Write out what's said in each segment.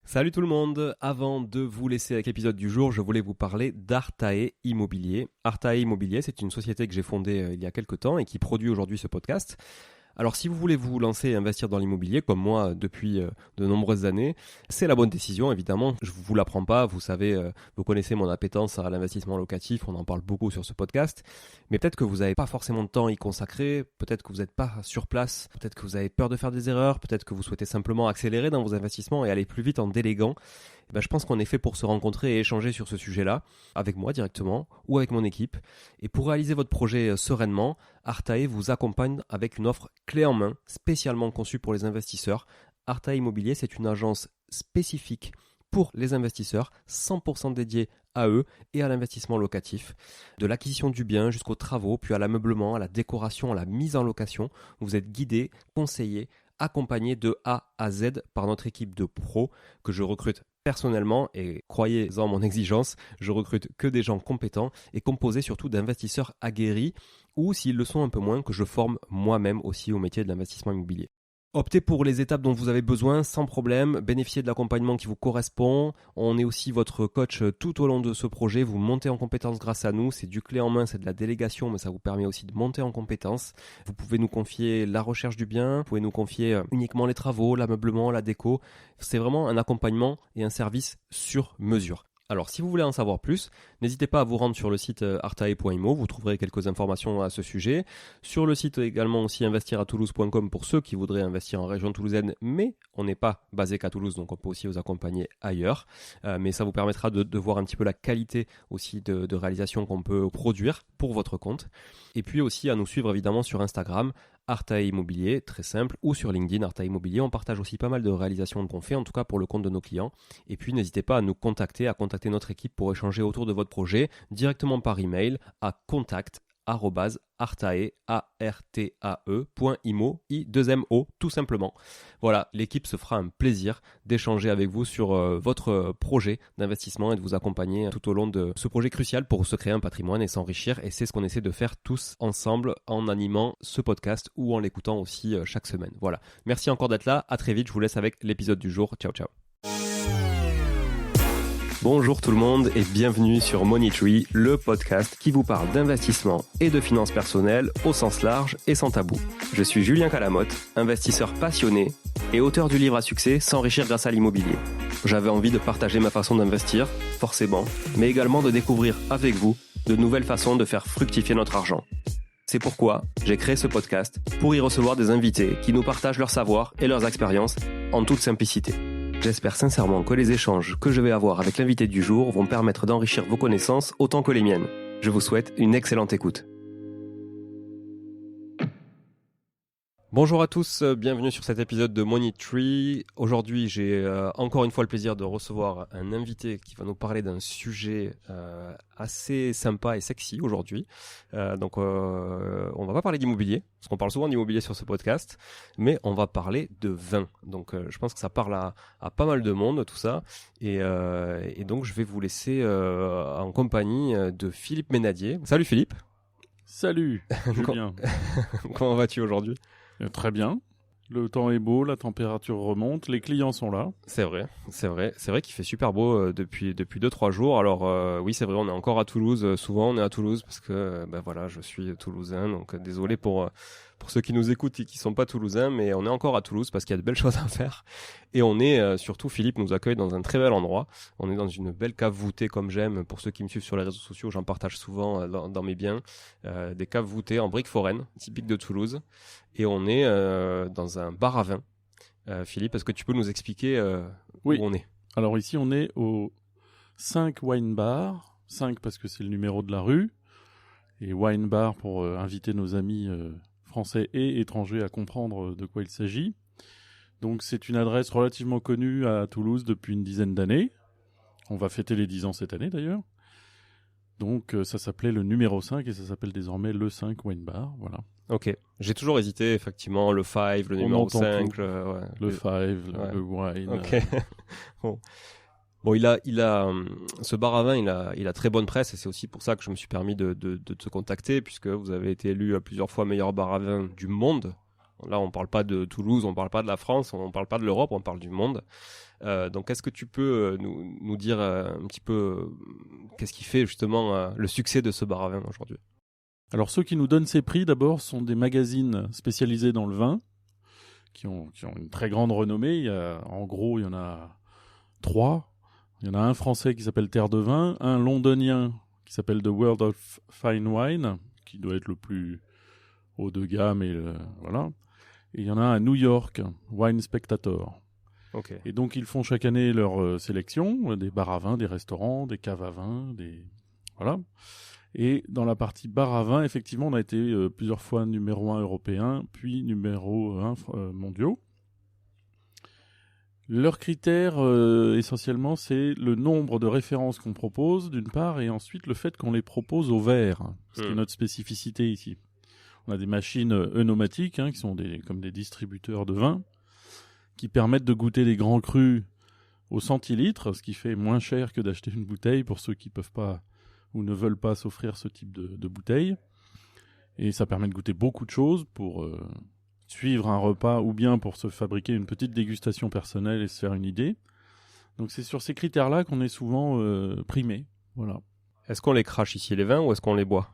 Salut tout le monde, avant de vous laisser avec l'épisode du jour, je voulais vous parler d'Artae Immobilier. Artae Immobilier, c'est une société que j'ai fondée il y a quelques temps et qui produit aujourd'hui ce podcast. Alors si vous voulez vous lancer et investir dans l'immobilier, comme moi depuis de nombreuses années, c'est la bonne décision évidemment. Je ne vous l'apprends pas, vous savez, vous connaissez mon appétence à l'investissement locatif, on en parle beaucoup sur ce podcast. Mais peut-être que vous n'avez pas forcément de temps à y consacrer, peut-être que vous n'êtes pas sur place, peut-être que vous avez peur de faire des erreurs, peut-être que vous souhaitez simplement accélérer dans vos investissements et aller plus vite en déléguant. Je pense qu'on est fait pour se rencontrer et échanger sur ce sujet-là, avec moi directement ou avec mon équipe. Et pour réaliser votre projet sereinement, Artae vous accompagne avec une offre clé en main, spécialement conçue pour les investisseurs. Artae Immobilier, c'est une agence spécifique pour les investisseurs, 100% dédiée à eux et à l'investissement locatif. De l'acquisition du bien jusqu'aux travaux, puis à l'ameublement, à la décoration, à la mise en location. Vous êtes guidé, conseillé, accompagné de A à Z par notre équipe de pros que je recrute personnellement, et croyez-en mon exigence, je recrute que des gens compétents et composés surtout d'investisseurs aguerris ou, s'ils le sont un peu moins, que je forme moi-même aussi au métier de l'investissement immobilier. Optez pour les étapes dont vous avez besoin sans problème, bénéficiez de l'accompagnement qui vous correspond. On est aussi votre coach tout au long de ce projet, vous montez en compétences grâce à nous, c'est du clé en main, c'est de la délégation, mais ça vous permet aussi de monter en compétences. Vous pouvez nous confier la recherche du bien, vous pouvez nous confier uniquement les travaux, l'ameublement, la déco. C'est vraiment un accompagnement et un service sur mesure. Alors, si vous voulez en savoir plus, n'hésitez pas à vous rendre sur le site artae.imo, vous trouverez quelques informations à ce sujet. Sur le site également aussi investiratoulouse.com pour ceux qui voudraient investir en région toulousaine, mais on n'est pas basé qu'à Toulouse, donc on peut aussi vous accompagner ailleurs. Mais ça vous permettra de voir un petit peu la qualité aussi de réalisation qu'on peut produire pour votre compte. Et puis aussi à nous suivre évidemment sur Instagram, Artae Immobilier, très simple, ou sur LinkedIn, Artae Immobilier. On partage aussi pas mal de réalisations qu'on fait, en tout cas pour le compte de nos clients. Et puis n'hésitez pas à nous contacter, à contacter notre équipe pour échanger autour de votre projet directement par email à contact@artae.imo, tout simplement. Voilà, l'équipe se fera un plaisir d'échanger avec vous sur votre projet d'investissement et de vous accompagner tout au long de ce projet crucial pour se créer un patrimoine et s'enrichir. Et c'est ce qu'on essaie de faire tous ensemble en animant ce podcast ou en l'écoutant aussi chaque semaine. Voilà, merci encore d'être là, à très vite, je vous laisse avec l'épisode du jour. Ciao, ciao. Bonjour tout le monde et bienvenue sur Money Tree, le podcast qui vous parle d'investissement et de finances personnelles au sens large et sans tabou. Je suis Julien Calamotte, investisseur passionné et auteur du livre à succès S'enrichir grâce à l'immobilier. J'avais envie de partager ma façon d'investir, forcément, mais également de découvrir avec vous de nouvelles façons de faire fructifier notre argent. C'est pourquoi j'ai créé ce podcast pour y recevoir des invités qui nous partagent leur savoir et leurs expériences en toute simplicité. J'espère sincèrement que les échanges que je vais avoir avec l'invité du jour vont permettre d'enrichir vos connaissances autant que les miennes. Je vous souhaite une excellente écoute. Bonjour à tous, bienvenue sur cet épisode de Money Tree. Aujourd'hui, j'ai encore une fois le plaisir de recevoir un invité qui va nous parler d'un sujet assez sympa et sexy aujourd'hui. Donc, on va pas parler d'immobilier, parce qu'on parle souvent d'immobilier sur ce podcast, mais on va parler de vin. Donc, je pense que ça parle à pas mal de monde, tout ça. Et donc, je vais vous laisser en compagnie de Philippe Ménadier. Salut Philippe. Salut Julien. Comment vas-tu aujourd'hui ? Très bien. Le temps est beau, la température remonte, les clients sont là. C'est vrai qu'il fait super beau depuis 2-3 jours. Alors oui, c'est vrai, on est encore à Toulouse. Souvent, on est à Toulouse parce que voilà, je suis toulousain. Donc désolé pour ceux qui nous écoutent et qui sont pas toulousains, mais on est encore à Toulouse parce qu'il y a de belles choses à faire. Et on est surtout, Philippe nous accueille dans un très bel endroit. On est dans une belle cave voûtée comme j'aime. Pour ceux qui me suivent sur les réseaux sociaux, j'en partage souvent dans mes biens. Des caves voûtées en briques foraines, typiques de Toulouse. Et on est dans un bar à vin. Philippe, est-ce que tu peux nous expliquer où on est ? Alors ici, on est au 5 Wine Bar. 5 parce que c'est le numéro de la rue. Et Wine Bar pour inviter nos amis français et étrangers à comprendre de quoi il s'agit. Donc c'est une adresse relativement connue à Toulouse depuis une dizaine d'années. On va fêter les 10 ans cette année d'ailleurs. Donc ça s'appelait le numéro 5 et ça s'appelle désormais le 5 Wine Bar. Voilà. Ok, j'ai toujours hésité effectivement, le 5, le numéro 5. Le 5, le wine. Ok, Bon, il a ce bar à vin, il a très bonne presse et c'est aussi pour ça que je me suis permis de te contacter puisque vous avez été élu plusieurs fois meilleur bar à vin du monde. Là, on parle pas de Toulouse, on parle pas de la France, on parle pas de l'Europe, on parle du monde. Donc, est-ce que tu peux nous dire un petit peu qu'est-ce qui fait justement le succès de ce bar à vin aujourd'hui? Alors ceux qui nous donnent ces prix d'abord sont des magazines spécialisés dans le vin qui ont une très grande renommée. En gros, il y en a 3. Il y en a un français qui s'appelle Terre de Vin, un londonien qui s'appelle The World of Fine Wine, qui doit être le plus haut de gamme, voilà. Et il y en a un à New York, Wine Spectator. Okay. Et donc ils font chaque année leur sélection, des bars à vin, des restaurants, des caves à vin, voilà. Et dans la partie bar à vin, effectivement, on a été plusieurs fois numéro 1 européen, puis numéro 1 mondiaux. Leur critère, essentiellement, c'est le nombre de références qu'on propose, d'une part, et ensuite le fait qu'on les propose au verre, ce qui est notre spécificité ici. On a des machines œnomatiques, qui sont comme des distributeurs de vin, qui permettent de goûter des grands crus au centilitre, ce qui fait moins cher que d'acheter une bouteille pour ceux qui peuvent pas ou ne veulent pas s'offrir ce type de bouteille. Et ça permet de goûter beaucoup de choses pour suivre un repas ou bien pour se fabriquer une petite dégustation personnelle et se faire une idée. Donc c'est sur ces critères-là qu'on est souvent primé. Voilà. Est-ce qu'on les crache ici les vins ou est-ce qu'on les boit?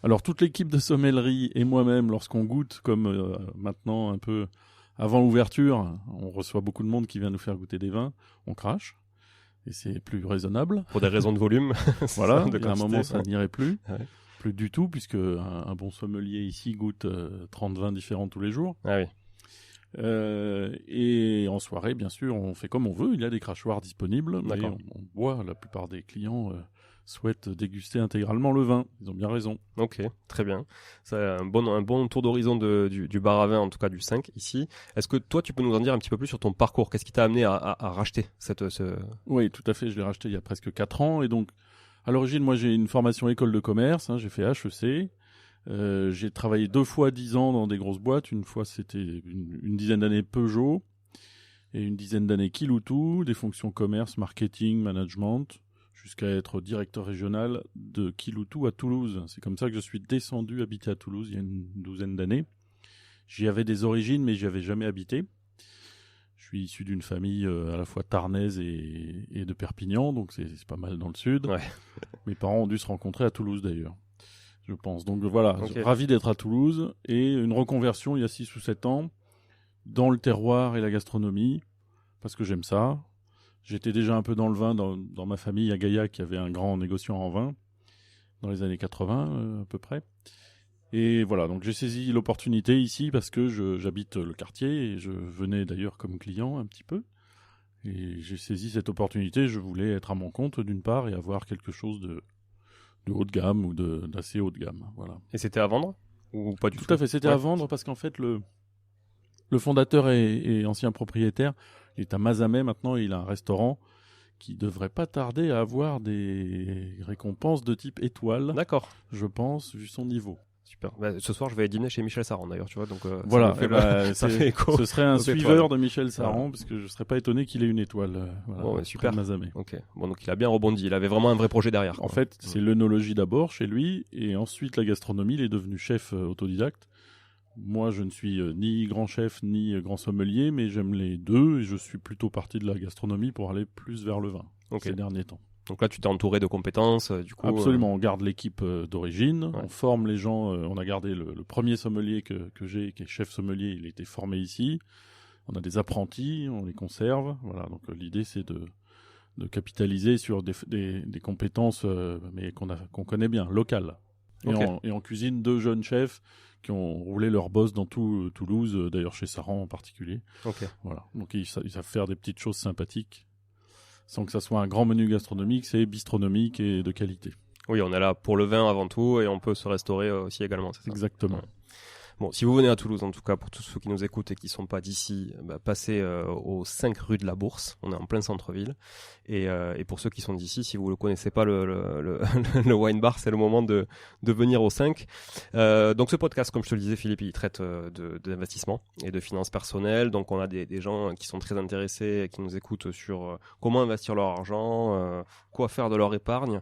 Alors toute l'équipe de sommellerie et moi-même, lorsqu'on goûte, comme maintenant un peu avant l'ouverture, on reçoit beaucoup de monde qui vient nous faire goûter des vins, on crache. Et c'est plus raisonnable. Pour des raisons de volume. Voilà, à un moment ça n'irait plus. Ouais. Plus du tout, puisque un bon sommelier ici goûte 30 vins différents tous les jours. Ah oui. Et en soirée, bien sûr, on fait comme on veut. Il y a des crachoirs disponibles, mais on boit. La plupart des clients souhaitent déguster intégralement le vin. Ils ont bien raison. Ok, très bien. C'est un bon tour d'horizon du bar à vin, en tout cas du 5 ici. Est-ce que toi, tu peux nous en dire un petit peu plus sur ton parcours? Qu'est-ce qui t'a amené à racheter Oui, tout à fait. Je l'ai racheté il y a presque 4 ans. Et donc, à l'origine, moi, j'ai une formation école de commerce. J'ai fait HEC. J'ai travaillé 2 fois 10 ans dans des grosses boîtes. Une fois, c'était une dizaine d'années Peugeot et une dizaine d'années Kiloutou, des fonctions commerce, marketing, management, jusqu'à être directeur régional de Kiloutou à Toulouse. C'est comme ça que je suis descendu habiter à Toulouse il y a une douzaine d'années. J'y avais des origines, mais j'y avais jamais habité. Je suis issu d'une famille à la fois tarnaise et de Perpignan, donc c'est pas mal dans le sud. Ouais. Mes parents ont dû se rencontrer à Toulouse d'ailleurs, je pense. Donc voilà, Okay. Ravi d'être à Toulouse et une reconversion il y a 6 ou 7 ans dans le terroir et la gastronomie, parce que j'aime ça. J'étais déjà un peu dans le vin dans ma famille à Gaillac, qui avait un grand négociant en vin dans les années 80 à peu près. Et voilà, donc j'ai saisi l'opportunité ici parce que j'habite le quartier et je venais d'ailleurs comme client un petit peu. Et j'ai saisi cette opportunité, je voulais être à mon compte d'une part et avoir quelque chose de haut de gamme ou d'assez haut de gamme. Voilà. Et c'était à vendre ou pas du tout? Tout à fait, c'était à vendre parce qu'en fait le fondateur et ancien propriétaire, il est à Mazamet maintenant et il a un restaurant qui devrait pas tarder à avoir des récompenses de type étoile. D'accord. Je pense, vu son niveau. Super. Ce soir, je vais dîner chez Michel Saran d'ailleurs, tu vois. Donc voilà, ça fait écho. Ce serait un suiveur de Michel Saran, parce que je serais pas étonné qu'il ait une étoile. Voilà, bon, super. Mazamet. Ok. Bon, donc il a bien rebondi. Il avait vraiment un vrai projet derrière. En fait, c'est l'œnologie d'abord chez lui, et ensuite la gastronomie. Il est devenu chef autodidacte. Moi, je ne suis ni grand chef ni grand sommelier, mais j'aime les deux, et je suis plutôt parti de la gastronomie pour aller plus vers le vin ces derniers temps. Donc là, tu t'es entouré de compétences, du coup. Absolument, on garde l'équipe d'origine, Ouais. on forme les gens. On a gardé le premier sommelier que j'ai, qui est chef sommelier, il a été formé ici. On a des apprentis, on les conserve. Voilà, donc l'idée c'est de capitaliser sur des compétences, mais qu'on connaît bien, locales. Et en cuisine, 2 jeunes chefs qui ont roulé leur boss dans tout Toulouse, d'ailleurs chez Saran en particulier. Voilà, donc ils savent faire des petites choses sympathiques. Sans que ça soit un grand menu gastronomique, c'est bistronomique et de qualité. Oui, on est là pour le vin avant tout et on peut se restaurer aussi également, c'est ça? Exactement. Ouais. Bon, si vous venez à Toulouse, en tout cas, pour tous ceux qui nous écoutent et qui ne sont pas d'ici, passez aux 5 rue de la Bourse. On est en plein centre-ville. Et pour ceux qui sont d'ici, si vous ne connaissez pas le wine bar, c'est le moment de venir au 5. Donc ce podcast, comme je te le disais, Philippe, il traite d'investissement et de finances personnelles. Donc on a des gens qui sont très intéressés et qui nous écoutent sur comment investir leur argent, quoi faire de leur épargne.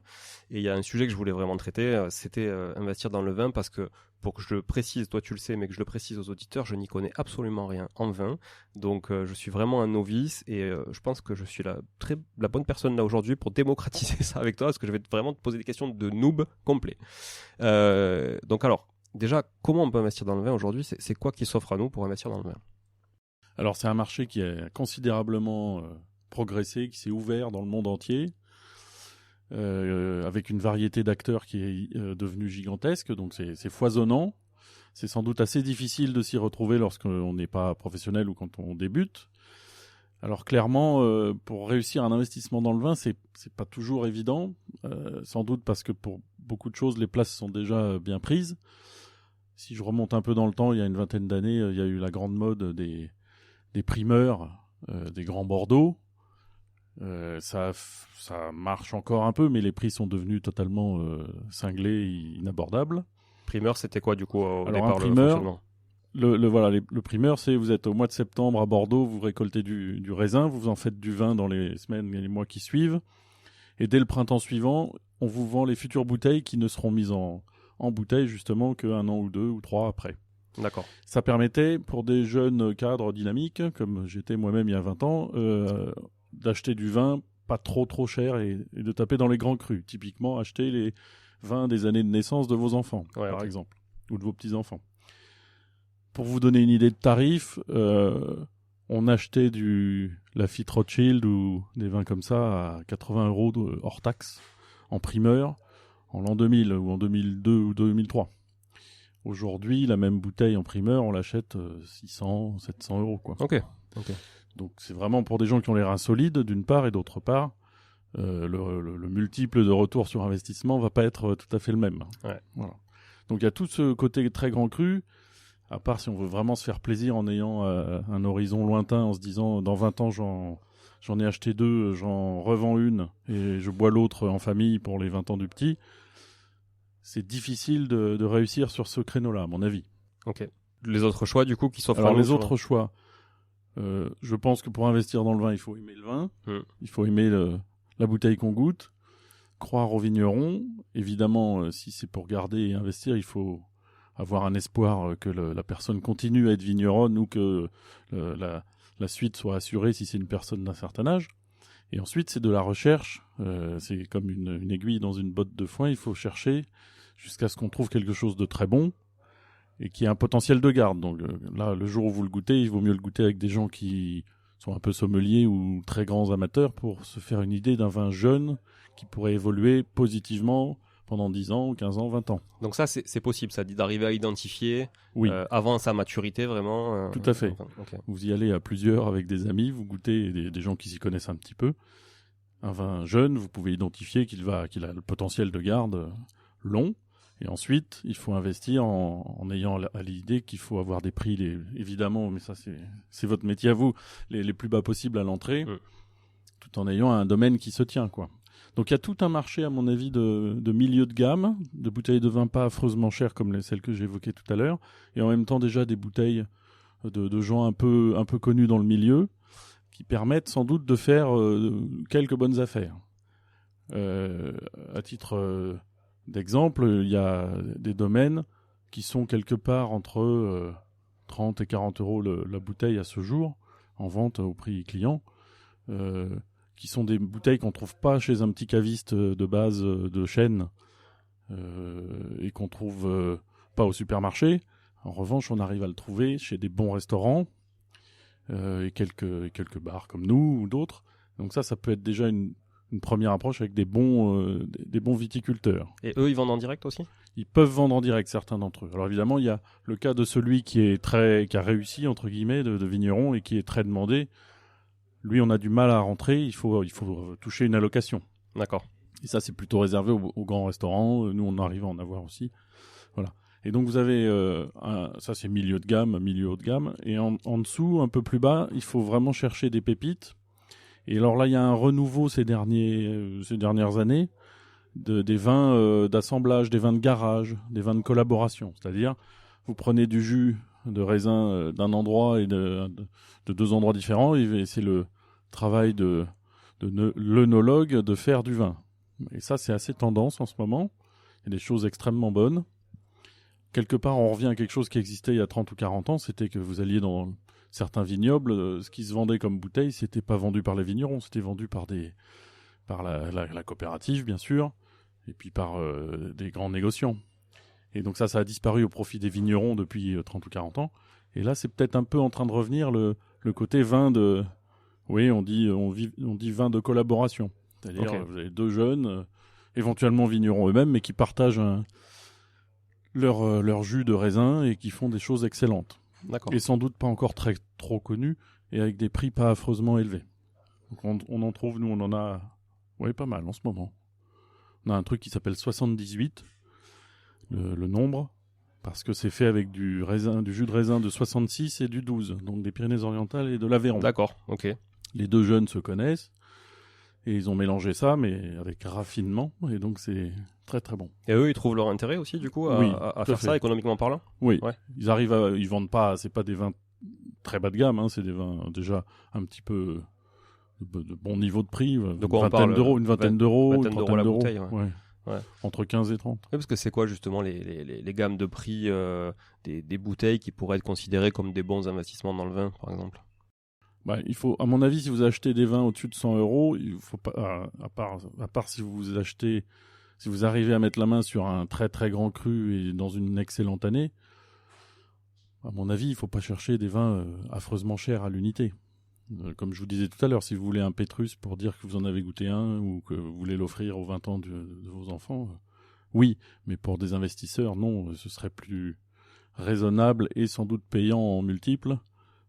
Et il y a un sujet que je voulais vraiment traiter, c'était investir dans le vin, parce que pour que je le précise, toi tu le sais, mais que je le précise aux auditeurs, je n'y connais absolument rien en vin. Donc je suis vraiment un novice et je pense que je suis la bonne personne là aujourd'hui pour démocratiser ça avec toi, parce que je vais vraiment te poser des questions de noob complet. Donc alors, déjà, comment on peut investir dans le vin aujourd'hui ? C'est quoi qui s'offre à nous pour investir dans le vin ? Alors c'est un marché qui a considérablement progressé, qui s'est ouvert dans le monde entier. Avec une variété d'acteurs qui est devenue gigantesque, donc c'est foisonnant. C'est sans doute assez difficile de s'y retrouver lorsqu'on n'est pas professionnel ou quand on débute. Alors clairement, pour réussir un investissement dans le vin, c'est pas toujours évident, sans doute parce que pour beaucoup de choses, les places sont déjà bien prises. Si je remonte un peu dans le temps, il y a une vingtaine d'années, il y a eu la grande mode des primeurs, des grands Bordeaux. Ça marche encore un peu, mais les prix sont devenus totalement cinglés et inabordables. Primeur, c'était quoi du coup au Alors départ, un primeur, le fonctionnement ? le primeur, c'est vous êtes au mois de septembre à Bordeaux, vous récoltez du raisin, vous en faites du vin dans les semaines et les mois qui suivent, et dès le printemps suivant, on vous vend les futures bouteilles qui ne seront mises en bouteille justement qu'un an ou 2 ou 3 après. D'accord. Ça permettait pour des jeunes cadres dynamiques, comme j'étais moi-même il y a 20 ans, d'acheter du vin pas trop cher et de taper dans les grands crus. Typiquement, acheter les vins des années de naissance de vos enfants, par exemple, ou de vos petits-enfants. Pour vous donner une idée de tarif, on achetait du Lafite Rothschild ou des vins comme ça à 80 € hors taxe en primeur en l'an 2000 ou en 2002 ou 2003. Aujourd'hui, la même bouteille en primeur, on l'achète 600, 700 €, quoi. Ok. Donc c'est vraiment pour des gens qui ont les reins solides, d'une part, et d'autre part, le multiple de retour sur investissement va pas être tout à fait le même. Ouais. Voilà. Donc il y a tout ce côté très grand cru, à part si on veut vraiment se faire plaisir en ayant un horizon lointain, en se disant dans 20 ans j'en ai acheté 2, j'en revends une et je bois l'autre en famille pour les 20 ans du petit. C'est difficile de réussir sur ce créneau-là, à mon avis. Ok. Les autres choix, du coup, qui s'offrent Alors, les autres choix, je pense que pour investir dans le vin, il faut aimer le vin, il faut aimer la bouteille qu'on goûte, croire aux vignerons. Évidemment, si c'est pour garder et investir, il faut avoir un espoir que la personne continue à être vigneronne ou que la suite soit assurée si c'est une personne d'un certain âge. Et ensuite, c'est de la recherche. C'est comme une aiguille dans une botte de foin. Il faut chercher jusqu'à ce qu'on trouve quelque chose de très bon et qui a un potentiel de garde. Donc là, le jour où vous le goûtez, il vaut mieux le goûter avec des gens qui sont un peu sommeliers ou très grands amateurs pour se faire une idée d'un vin jeune qui pourrait évoluer positivement pendant 10 ans, 15 ans, 20 ans. Donc ça, c'est possible, ça, d'arriver à identifier avant sa maturité, vraiment. Tout à fait. Okay. Vous y allez à plusieurs avec des amis, vous goûtez des gens qui s'y connaissent un petit peu. Un vin jeune, vous pouvez identifier qu'il a le potentiel de garde long. Et ensuite, il faut investir en ayant à l'idée qu'il faut avoir des prix, évidemment, mais ça c'est votre métier à vous, les plus bas possibles à l'entrée, tout en ayant un domaine qui se tient, quoi. Donc il y a tout un marché, à mon avis, de milieu de gamme, de bouteilles de vin pas affreusement chères comme celles que j'évoquais tout à l'heure, et en même temps déjà des bouteilles de gens un peu connus dans le milieu, qui permettent sans doute de faire quelques bonnes affaires. À titre d'exemple, il y a des domaines qui sont quelque part entre 30 et 40 € la bouteille à ce jour, en vente au prix client, qui sont des bouteilles qu'on ne trouve pas chez un petit caviste de base de chaîne et qu'on ne trouve pas au supermarché. En revanche, on arrive à le trouver chez des bons restaurants et quelques bars comme nous ou d'autres. Donc ça peut être déjà une première approche avec des bons viticulteurs. Et eux, ils vendent en direct aussi ? Ils peuvent vendre en direct, certains d'entre eux. Alors évidemment, il y a le cas de celui qui a réussi, entre guillemets, de vigneron et qui est très demandé. Lui, on a du mal à rentrer, il faut toucher une allocation. D'accord. Et ça, c'est plutôt réservé aux grands restaurants. Nous, on arrive à en avoir aussi. Voilà. Et donc, vous avez, ça c'est milieu de gamme, milieu haut de gamme. Et en dessous, un peu plus bas, il faut vraiment chercher des pépites. Et alors là, il y a un renouveau ces dernières années des vins d'assemblage, des vins de garage, des vins de collaboration. C'est-à-dire, vous prenez du jus de raisin d'un endroit et de 2 endroits différents, et c'est le travail de l'œnologue de faire du vin. Et ça, c'est assez tendance en ce moment. Il y a des choses extrêmement bonnes. quelque part, on revient à quelque chose qui existait il y a 30 ou 40 ans, c'était que vous alliez dans certains vignobles, ce qui se vendait comme bouteille, c'était pas vendu par les vignerons, c'était vendu par la coopérative, bien sûr, et puis par des grands négociants. Et donc ça a disparu au profit des vignerons depuis 30 ou 40 ans. Et là, c'est peut-être un peu en train de revenir le côté vin de... Oui, on dit vin de collaboration. C'est-à-dire, vous avez deux jeunes, éventuellement vignerons eux-mêmes, mais qui partagent leur jus de raisin et qui font des choses excellentes. D'accord. Et sans doute pas encore trop connus et avec des prix pas affreusement élevés. Donc on en trouve, nous on en a pas mal en ce moment. On a un truc qui s'appelle 78, le nombre, parce que c'est fait avec du jus de raisin de 66 et du 12, donc des Pyrénées-Orientales et de l'Aveyron. D'accord, ok. Les deux jeunes se connaissent et ils ont mélangé ça, mais avec raffinement, et donc c'est très très bon. Et eux, ils trouvent leur intérêt aussi, du coup, à faire ça, économiquement parlant? Oui, ouais. Ils vendent pas, c'est pas des vins très bas de gamme, c'est des vins déjà un petit peu de bon niveau de prix, de quoi on parle, une vingtaine d'euros, une trentaine d'euros trentaine la d'euros. bouteille, Ouais. Entre 15 et 30. Oui, parce que c'est quoi justement les gammes de prix des bouteilles qui pourraient être considérées comme des bons investissements dans le vin, par exemple? Il faut, à mon avis, si vous achetez des vins au-dessus de 100 euros, il faut pas, à part si vous arrivez à mettre la main sur un très très grand cru et dans une excellente année, à mon avis, il faut pas chercher des vins affreusement chers à l'unité. Comme je vous disais tout à l'heure, si vous voulez un Pétrus pour dire que vous en avez goûté un ou que vous voulez l'offrir aux 20 ans de vos enfants, oui, mais pour des investisseurs, non, ce serait plus raisonnable et sans doute payant en multiples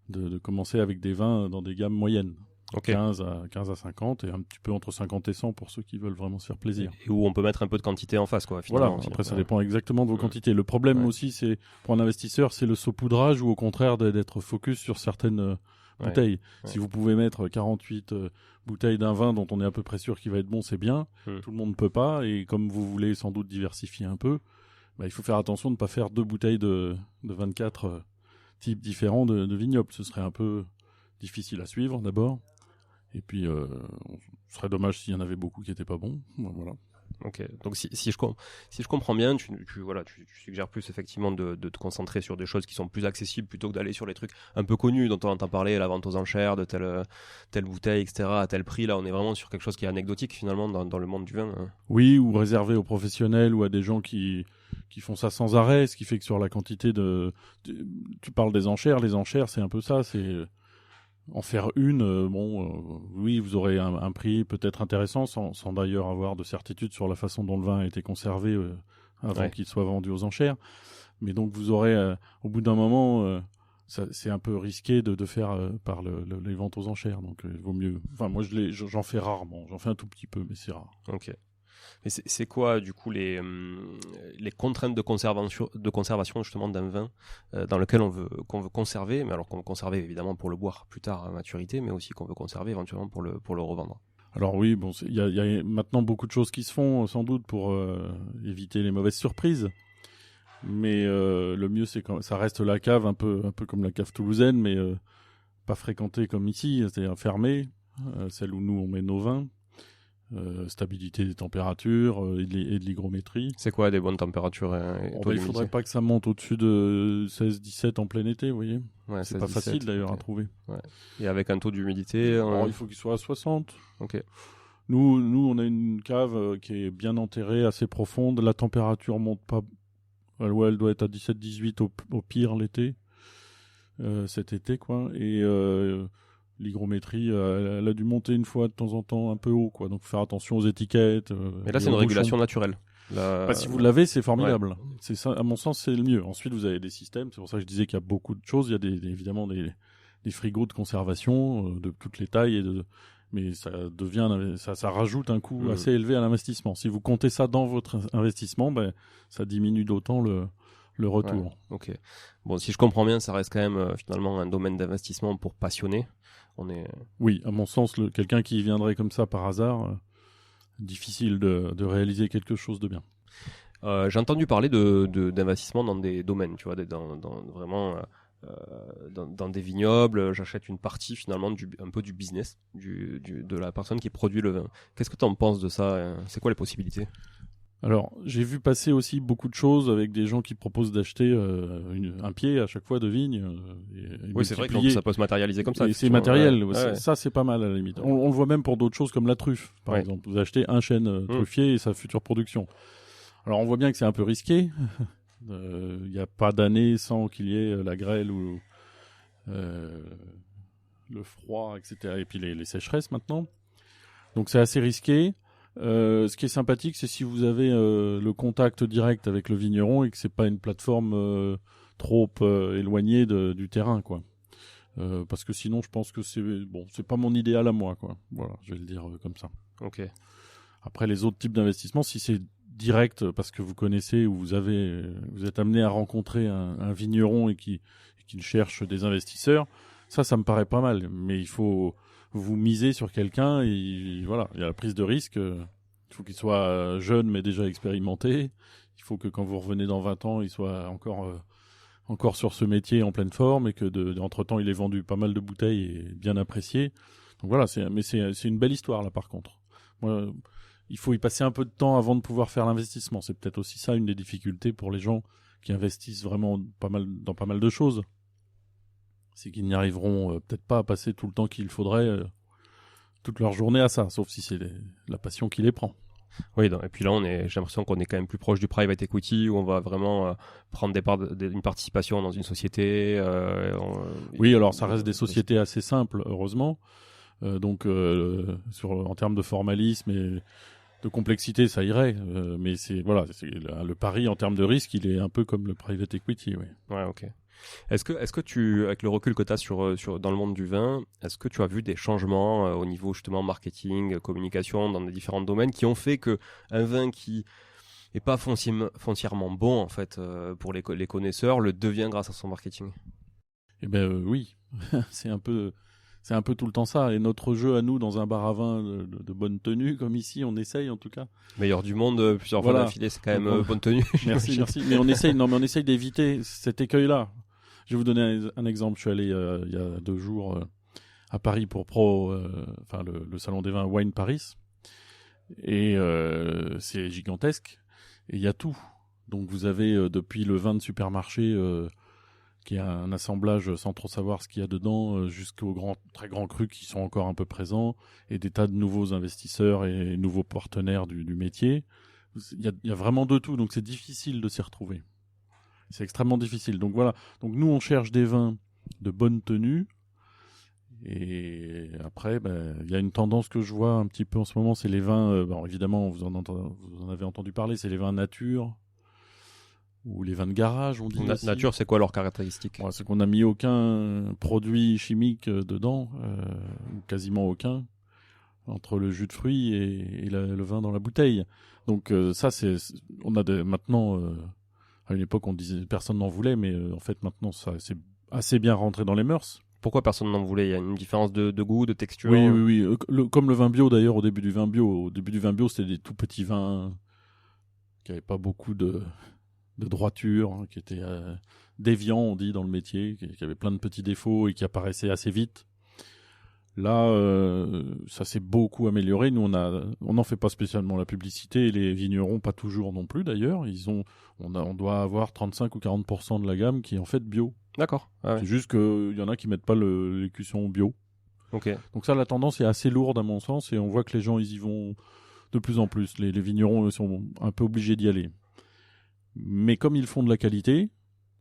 de commencer avec des vins dans des gammes moyennes. Okay. 15 à 50 et un petit peu entre 50 et 100 pour ceux qui veulent vraiment se faire plaisir. Et où on peut mettre un peu de quantité en face, quoi, finalement. Voilà, après ça dépend exactement de vos quantités. Le problème aussi, c'est pour un investisseur, c'est le saupoudrage ou au contraire d'être focus sur certaines bouteilles. Si vous pouvez mettre 48 bouteilles d'un vin dont on est à peu près sûr qu'il va être bon, c'est bien. Tout le monde ne peut pas, et comme vous voulez sans doute diversifier un peu, il faut faire attention de ne pas faire 2 bouteilles de 24 types différents de vignobles. Ce serait un peu difficile à suivre d'abord. Et puis, ce serait dommage s'il y en avait beaucoup qui n'étaient pas bons. Voilà. Ok, donc si je comprends bien, tu suggères plus effectivement de te concentrer sur des choses qui sont plus accessibles plutôt que d'aller sur les trucs un peu connus dont on entend parler, la vente aux enchères de telle bouteille, etc., à tel prix. Là, on est vraiment sur quelque chose qui est anecdotique finalement dans le monde du vin. Hein. Oui, ou réservé aux professionnels ou à des gens qui font ça sans arrêt, ce qui fait que sur la quantité tu parles des enchères, les enchères c'est un peu ça, c'est... En faire une, oui, vous aurez un prix peut-être intéressant, sans d'ailleurs avoir de certitude sur la façon dont le vin a été conservé avant qu'il soit vendu aux enchères. Mais donc vous aurez, au bout d'un moment, c'est un peu risqué de faire par les ventes aux enchères. Donc il vaut mieux. Enfin, moi j'en fais rarement, j'en fais un tout petit peu, mais c'est rare. Ok. Mais c'est quoi, du coup, les contraintes de conservation justement d'un vin dans lequel qu'on veut conserver, mais alors qu'on veut conserver évidemment pour le boire plus tard à maturité, mais aussi qu'on veut conserver éventuellement pour le revendre? Alors oui, il y a maintenant beaucoup de choses qui se font sans doute pour éviter les mauvaises surprises. Mais le mieux, c'est quand ça reste la cave, un peu comme la cave toulousaine, mais pas fréquentée comme ici, c'est-à-dire fermée, celle où nous on met nos vins. Stabilité des températures et de l'hygrométrie. C'est quoi des bonnes températures il ne faudrait pas que ça monte au-dessus de 16-17 en plein été, vous voyez. Ouais, c'est pas facile d'ailleurs à trouver. Ouais. Et avec un taux d'humidité il faut qu'il soit à 60. Ok. Nous, on a une cave qui est bien enterrée, assez profonde. La température monte pas. Elle doit être à 17-18 au pire l'été. Cet été, quoi. Et l'hygrométrie, elle a dû monter une fois de temps en temps un peu haut, quoi. Donc, faut faire attention aux étiquettes. Mais là, c'est une régulation naturelle. Si vous l'avez, c'est formidable. C'est ça, à mon sens, c'est le mieux. Ensuite, vous avez des systèmes. C'est pour ça que je disais qu'il y a beaucoup de choses. Il y a évidemment des frigos de conservation de toutes les tailles mais ça rajoute un coût assez élevé à l'investissement. Si vous comptez ça dans votre investissement, ça diminue d'autant le retour. Ouais, ok. Bon, si je comprends bien, ça reste quand même finalement un domaine d'investissement pour passionnés. Oui, à mon sens, quelqu'un qui viendrait comme ça par hasard, difficile de réaliser quelque chose de bien. J'ai entendu parler d'investissement dans des domaines, tu vois, vraiment dans des vignobles. J'achète une partie finalement un peu du business de la personne qui produit le vin. Qu'est-ce que tu en penses de ça? C'est quoi les possibilités? Alors, j'ai vu passer aussi beaucoup de choses avec des gens qui proposent d'acheter un pied à chaque fois de vigne. Et Oui, c'est vrai que multiplier. ça peut se matérialiser comme ça. Et c'est effectivement. matériel. Ouais. Ça, c'est pas mal à la limite. On le voit même pour d'autres choses comme la truffe, par Ouais. exemple. Vous achetez un chêne truffier et sa future production. Alors, on voit bien que c'est un peu risqué. Il n'y a pas d'année sans qu'il y ait la grêle ou le froid, etc. Et puis les sécheresses maintenant. Donc, c'est assez risqué. Ce qui est sympathique, c'est si vous avez le contact direct avec le vigneron et que c'est pas une plateforme trop éloignée du terrain, quoi. Parce que sinon, je pense que c'est pas mon idéal à moi, quoi. Voilà, je vais le dire comme ça. Ok. Après, les autres types d'investissements, si c'est direct parce que vous connaissez ou vous êtes amené à rencontrer un vigneron et qu'il cherche des investisseurs, ça me paraît pas mal. Mais il faut vous miser sur quelqu'un et voilà, il y a la prise de risque. Il faut qu'il soit jeune mais déjà expérimenté. Il faut que quand vous revenez dans 20 ans, il soit encore sur ce métier en pleine forme et que entre-temps, il ait vendu pas mal de bouteilles et bien apprécié. Donc voilà, c'est une belle histoire là par contre. Moi, il faut y passer un peu de temps avant de pouvoir faire l'investissement. C'est peut-être aussi ça une des difficultés pour les gens qui investissent vraiment dans pas mal de choses. C'est qu'ils n'y arriveront peut-être pas à passer tout le temps qu'il faudrait toute leur journée à ça, sauf si c'est la passion qui les prend. Oui, et puis là, j'ai l'impression qu'on est quand même plus proche du private equity, où on va vraiment prendre une participation dans une société. Oui, alors ça reste des sociétés assez simples, heureusement. Donc, en termes de formalisme et de complexité, ça irait. Mais le pari en termes de risque, il est un peu comme le private equity, oui. Ouais, ok. Est-ce que tu, avec le recul que tu as dans le monde du vin, est-ce que tu as vu des changements au niveau justement marketing, communication dans les différents domaines qui ont fait que un vin qui est pas foncièrement bon en fait pour les connaisseurs le devient grâce à son marketing? Eh ben oui, c'est un peu tout le temps ça. Et notre jeu à nous dans un bar à vin de bonne tenue, comme ici, on essaye en tout cas. Meilleur du monde plusieurs fois d'affilée, c'est quand même bonne tenue. Merci. Mais on essaye d'éviter cet écueil-là. Je vais vous donner un exemple. Je suis allé il y a 2 jours à Paris pour le salon des vins Wine Paris. Et c'est gigantesque. Et il y a tout. Donc vous avez depuis le vin de supermarché qui est un assemblage sans trop savoir ce qu'il y a dedans, jusqu'aux très grands crus qui sont encore un peu présents, et des tas de nouveaux investisseurs et nouveaux partenaires du métier. Il y a vraiment de tout, donc c'est difficile de s'y retrouver. C'est extrêmement difficile. Donc voilà. Donc nous, on cherche des vins de bonne tenue. Et après, il y a une tendance que je vois un petit peu en ce moment, c'est les vins. Évidemment, vous en avez entendu parler, c'est les vins nature ou les vins de garage, on dit. Nature, c'est quoi leurs caractéristiques? C'est qu'on n'a mis aucun produit chimique dedans, ou quasiment aucun, entre le jus de fruits et le vin dans la bouteille. Donc ça, maintenant. À une époque, on disait personne n'en voulait, mais en fait, maintenant, ça c'est assez bien rentré dans les mœurs. Pourquoi personne n'en voulait? Il y a une différence de goût, de texture? Oui. Comme le vin bio, d'ailleurs, au début du vin bio. Au début du vin bio, c'était des tout petits vins qui n'avaient pas beaucoup de droiture, hein, qui étaient déviants, on dit, dans le métier, qui avaient plein de petits défauts et qui apparaissaient assez vite. Là, ça s'est beaucoup amélioré. Nous, on n'en fait pas spécialement la publicité, et les vignerons pas toujours non plus d'ailleurs. On doit avoir 35 ou 40% de la gamme qui est en fait bio. D'accord. Ah ouais. C'est juste qu'il y en a qui mettent pas l'écusson bio. Ok. Donc ça, la tendance est assez lourde à mon sens, et on voit que les gens ils y vont de plus en plus. Les vignerons sont un peu obligés d'y aller. Mais comme ils font de la qualité,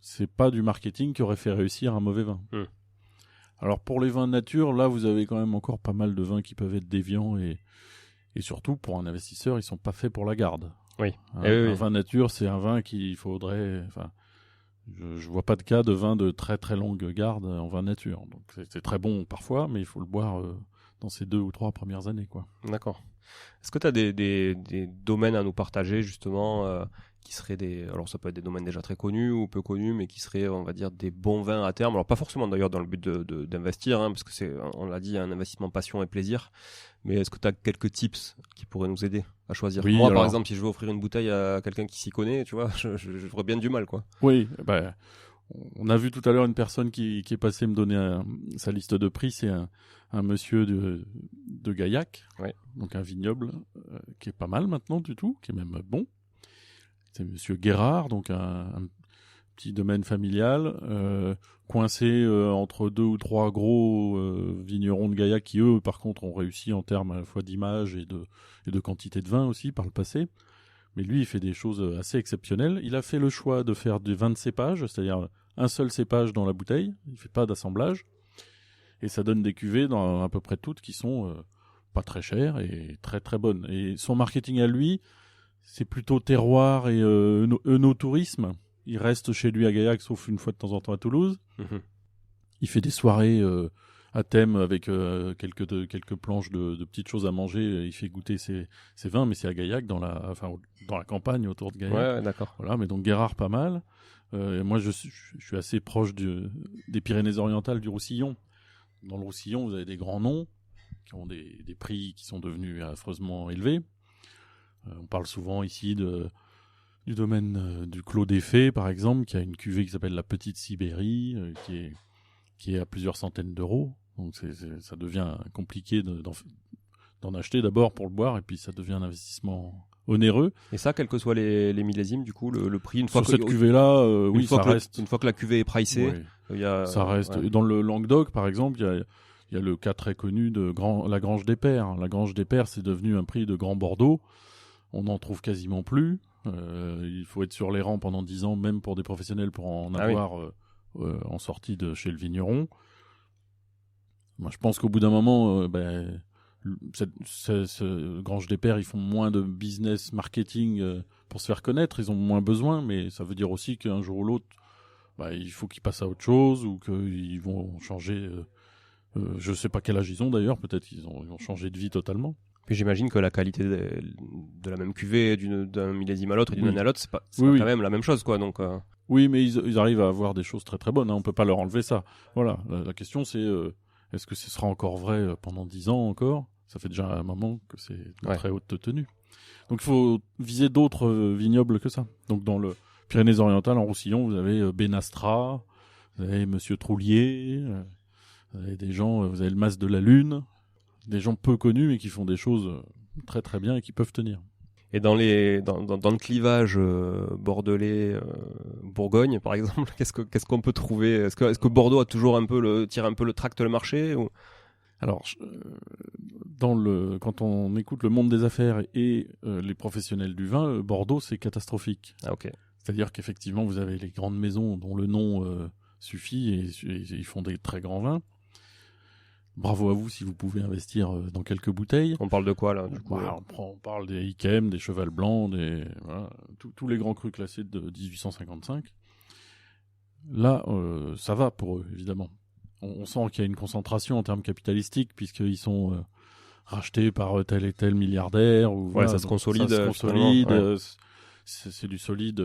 c'est pas du marketing qui aurait fait réussir un mauvais vin. Alors pour les vins de nature, là vous avez quand même encore pas mal de vins qui peuvent être déviants, et surtout pour un investisseur, ils sont pas faits pour la garde. Oui. Un vin nature, c'est un vin qu'il faudrait. Enfin, je vois pas de cas de vin de très très longue garde en vin nature. Donc c'est très bon parfois, mais il faut le boire dans ces 2 ou 3 premières années, quoi. D'accord. Est-ce que tu as des domaines à nous partager justement qui seraient alors ça peut être des domaines déjà très connus ou peu connus, mais qui seraient, on va dire, des bons vins à terme? Alors pas forcément d'ailleurs dans le but d'investir, hein, parce que on l'a dit, un investissement passion et plaisir. Mais est-ce que tu as quelques tips qui pourraient nous aider à choisir? Oui, Moi, par exemple, si je veux offrir une bouteille à quelqu'un qui s'y connaît, tu vois, j'aurais bien du mal, quoi. Oui, on a vu tout à l'heure une personne qui est passée me donner sa liste de prix. C'est un monsieur de Gaillac, ouais. Donc un vignoble qui est pas mal maintenant du tout, qui est même bon. C'était Monsieur Guérard, donc un petit domaine familial, coincé entre 2 ou 3 gros vignerons de Gaillac qui, eux, par contre, ont réussi en termes à la fois d'image et de quantité de vin aussi par le passé. Mais lui, il fait des choses assez exceptionnelles. Il a fait le choix de faire des vins de cépage, c'est-à-dire un seul cépage dans la bouteille. Il ne fait pas d'assemblage. Et ça donne des cuvées dans à peu près toutes qui sont pas très chères et très très bonnes. Et son marketing à lui, c'est plutôt terroir et œnotourisme. Il reste chez lui à Gaillac, sauf une fois de temps en temps à Toulouse. Mhm. Il fait des soirées à thème avec quelques planches de petites choses à manger. Il fait goûter ses vins, mais c'est à Gaillac, dans la campagne autour de Gaillac. Ouais, d'accord. Voilà, mais donc Guérard pas mal. Moi, je suis assez proche des Pyrénées-Orientales, du Roussillon. Dans le Roussillon, vous avez des grands noms qui ont des prix qui sont devenus affreusement élevés. On parle souvent ici du domaine du Clos des Fées, par exemple, qui a une cuvée qui s'appelle la Petite Sibérie, qui est à plusieurs centaines d'euros. Donc ça devient compliqué d'en acheter d'abord pour le boire, et puis ça devient un investissement onéreux. Et ça, quels que soient les millésimes, du coup, le prix, une fois sur cette cuvée-là, oui, ça reste. Une fois que la cuvée est pricée, oui, il y a. Ça reste. Ouais. Dans le Languedoc, par exemple, il y a le cas très connu de la Grange des Pères. La Grange des Pères, c'est devenu un prix de Grand Bordeaux. On n'en trouve quasiment plus. Il faut être sur les rangs pendant 10 ans, même pour des professionnels, pour en avoir en sortie de chez le vigneron. Moi, je pense qu'au bout d'un moment, ce Grange des Pères, ils font moins de business marketing pour se faire connaître. Ils ont moins besoin, mais ça veut dire aussi qu'un jour ou l'autre, il faut qu'ils passent à autre chose ou qu'ils vont changer. Je sais pas quel âge ils ont d'ailleurs. Peut-être qu'ils vont changer de vie totalement. Puis j'imagine que la qualité de la même cuvée d'un millésime à l'autre et d'une année à l'autre, c'est pas quand même la même chose, quoi. Donc. Oui, mais ils arrivent à avoir des choses très très bonnes. Hein. On peut pas leur enlever ça. Voilà. La question c'est est-ce que ce sera encore vrai pendant 10 ans encore? Ça fait déjà un moment que c'est de très haute tenue. Donc il faut viser d'autres vignobles que ça. Donc dans le Pyrénées-Orientales, en Roussillon, vous avez Benastra, vous avez Monsieur Troulier, vous avez des gens, vous avez le Mas de la Lune, des gens peu connus mais qui font des choses très très bien et qui peuvent tenir. Et dans le clivage bordelais, Bourgogne par exemple, qu'est-ce qu'on peut trouver? Est-ce que Bordeaux a toujours tire un peu le tract le marché ou... Alors, quand on écoute le monde des affaires et les professionnels du vin, Bordeaux c'est catastrophique. Ah ok. C'est-à-dire qu'effectivement vous avez les grandes maisons dont le nom suffit et ils font des très grands vins. Bravo à vous si vous pouvez investir dans quelques bouteilles. On parle de quoi là du coup on parle des Yquem, des Cheval Blanc, tous les grands crus classés de 1855. Là, ça va pour eux, évidemment. On sent qu'il y a une concentration en termes capitalistiques puisqu'ils sont rachetés par tel et tel milliardaire. Ça se consolide. C'est du solide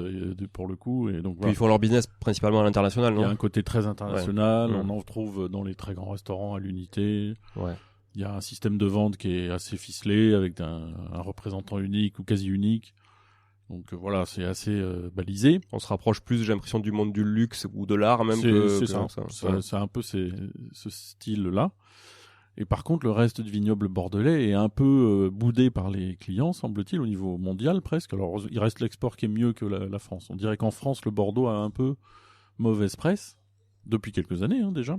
pour le coup. Et donc, puis ils font leur business principalement à l'international, non? Il y a un côté très international. On en retrouve dans les très grands restaurants à l'unité. Ouais. Il y a un système de vente qui est assez ficelé avec un représentant unique ou quasi unique. Donc voilà, c'est assez balisé. On se rapproche plus, j'ai l'impression, du monde du luxe ou de l'art même. C'est ça. C'est un peu ce style-là. Et par contre, le reste du vignoble bordelais est un peu boudé par les clients, semble-t-il, au niveau mondial presque. Alors, il reste l'export qui est mieux que la France. On dirait qu'en France, le Bordeaux a un peu mauvaise presse, depuis quelques années déjà.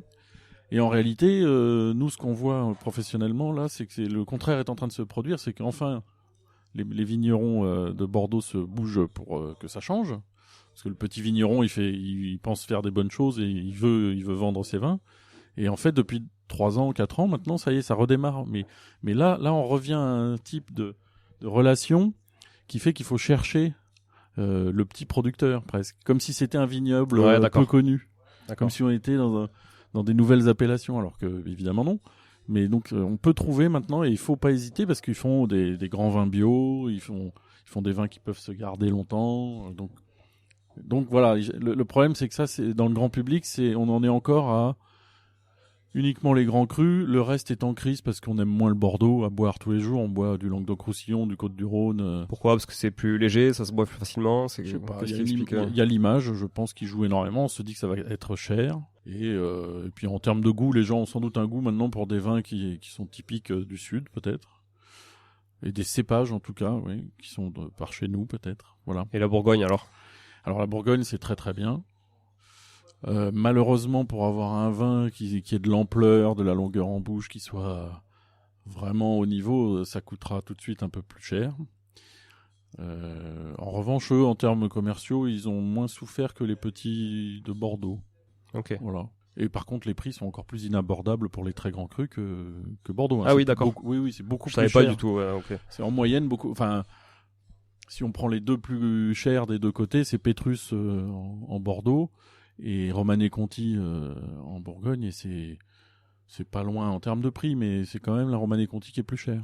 Et en réalité, nous, ce qu'on voit professionnellement, là, c'est que le contraire est en train de se produire. C'est qu'enfin, les vignerons de Bordeaux se bougent pour que ça change. Parce que le petit vigneron, il pense faire des bonnes choses et il veut vendre ses vins. Et en fait, depuis 3 ans, 4 ans, maintenant, ça y est, ça redémarre. Mais là, on revient à un type de relation qui fait qu'il faut chercher le petit producteur, presque. Comme si c'était un vignoble peu connu. Comme si on était dans des nouvelles appellations, alors que, évidemment, non. Mais donc, on peut trouver maintenant, et il faut pas hésiter, parce qu'ils font des grands vins bio, ils font des vins qui peuvent se garder longtemps. Donc voilà, le problème, c'est que ça, c'est dans le grand public, on en est encore à uniquement les grands crus, le reste est en crise parce qu'on aime moins le Bordeaux à boire tous les jours. On boit du Languedoc-Roussillon, du Côte-du-Rhône. Pourquoi? Parce que c'est plus léger, ça se boit plus facilement. Je sais pas. Il y a l'image, je pense, qui joue énormément. On se dit que ça va être cher. Et puis en termes de goût, les gens ont sans doute un goût maintenant pour des vins qui sont typiques du Sud, peut-être. Et des cépages en tout cas, oui, qui sont par chez nous peut-être. Voilà. Et la Bourgogne alors? Alors la Bourgogne, c'est très très bien. Malheureusement, pour avoir un vin qui ait de l'ampleur, de la longueur en bouche, qui soit vraiment au niveau, ça coûtera tout de suite un peu plus cher. En revanche, eux, en termes commerciaux, ils ont moins souffert que les petits de Bordeaux. Ok. Voilà. Et par contre, les prix sont encore plus inabordables pour les très grands crus que Bordeaux. Hein. Ah oui, d'accord. Oui, c'est beaucoup Je plus savais pas cher. du tout. Ouais, ok. C'est en moyenne beaucoup. Enfin, si on prend les deux plus chers des deux côtés, c'est Pétrus en Bordeaux et Romanée Conti en Bourgogne, et c'est pas loin en termes de prix, mais c'est quand même la Romanée Conti qui est plus chère.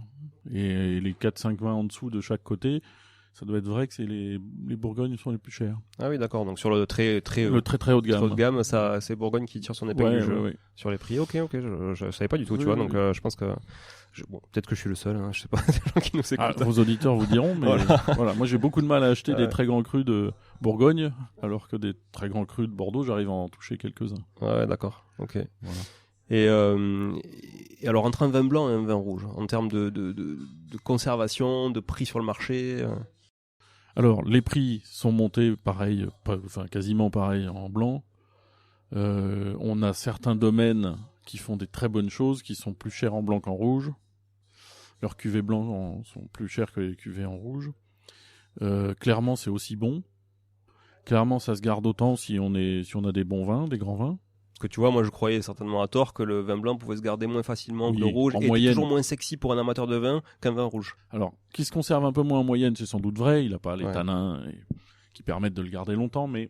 Et les 4-5 vins en dessous de chaque côté, ça doit être vrai que c'est les Bourgognes sont les plus chers. Ah oui, d'accord. Donc sur le très Le très haut de très haut gamme. de gamme, ça, c'est Bourgogne qui tire son épingle du jeu Ouais. sur les prix. Ok, je savais pas du tout, Oui, tu vois. oui, Donc oui. je pense que bon, peut-être que je suis le seul. Hein, je sais pas, des gens qui nous écoutent. Vos auditeurs vous diront, mais voilà. Moi, j'ai beaucoup de mal à acheter des très grands crus de Bourgogne, alors que des très grands crus de Bordeaux, j'arrive à en toucher quelques-uns. Ouais, d'accord. Ok. Voilà. Et alors entre un vin blanc et un vin rouge, en termes de conservation, de prix sur le marché. Alors, les prix sont montés pareil, quasiment pareil en blanc. On a certains domaines qui font des très bonnes choses, qui sont plus chers en blanc qu'en rouge. Leurs cuvées blancs sont plus chers que les cuvées en rouge. Clairement, c'est aussi bon. Clairement, ça se garde autant si on a des bons vins, des grands vins. Parce que tu vois, moi je croyais certainement à tort que le vin blanc pouvait se garder moins facilement que Oui, le rouge, en et moyenne. toujours moins sexy pour un amateur de vin qu'un vin rouge. Alors, qui se conserve un peu moins en moyenne, c'est sans doute vrai. Il n'a pas les Ouais. tanins qui permettent de le garder longtemps, mais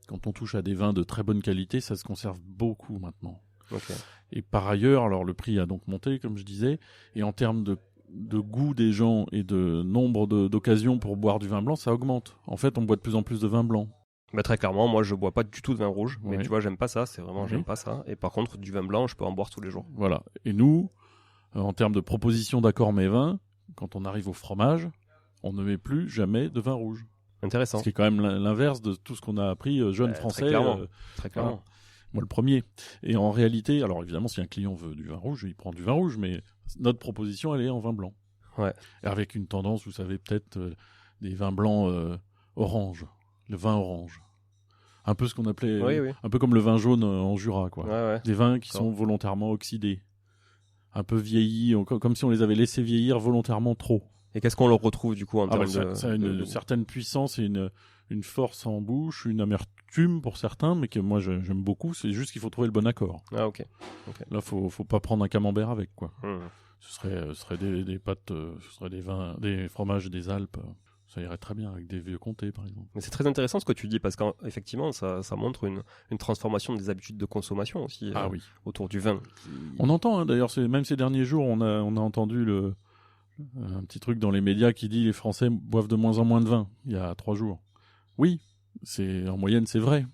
quand on touche à des vins de très bonne qualité, ça se conserve beaucoup maintenant. Ok. Et par ailleurs, alors le prix a donc monté, comme je disais, et en termes de goût des gens et de nombre d'occasions pour boire du vin blanc, ça augmente. En fait, on boit de plus en plus de vin blanc. Bah, très clairement, moi je bois pas du tout de vin rouge, mais Ouais. tu vois, j'aime pas ça, c'est vraiment, Oui. j'aime pas ça. Et par contre, du vin blanc, je peux en boire tous les jours. Voilà. Et nous, en termes de proposition d'accords mets vins, quand on arrive au fromage, on ne met plus jamais de vin rouge. Intéressant. Ce qui est quand même l'inverse de tout ce qu'on a appris jeunes Très français. clairement. Très clairement. Voilà. Moi, le premier. Et en réalité, alors évidemment, si un client veut du vin rouge, il prend du vin rouge, mais notre proposition, elle est en vin blanc. Ouais. Et avec une tendance, vous savez, peut-être des vins blancs orange, le vin orange. Un peu ce qu'on appelait, Oui. un peu comme le vin jaune en Jura, quoi. Ouais. Des vins qui D'accord. sont volontairement oxydés, un peu vieillis, comme si on les avait laissés vieillir volontairement trop. Et qu'est-ce qu'on leur retrouve du coup en termes de... Ça a une certaine puissance et une force en bouche, une amertume pour certains, mais que moi j'aime beaucoup. C'est juste qu'il faut trouver le bon accord. Ah ok. Là, faut pas prendre un camembert avec, quoi. Hmm. Ce serait des pâtes, ce serait des vins, des fromages des Alpes. Ça irait très bien avec des vieux comtés, par exemple. Mais c'est très intéressant ce que tu dis, parce qu'effectivement, ça montre une transformation des habitudes de consommation aussi Oui. autour du vin. On entend, hein, d'ailleurs, même ces derniers jours, on a entendu un petit truc dans les médias qui dit les Français boivent de moins en moins de vin, il y a 3 jours. Oui, en moyenne, c'est vrai.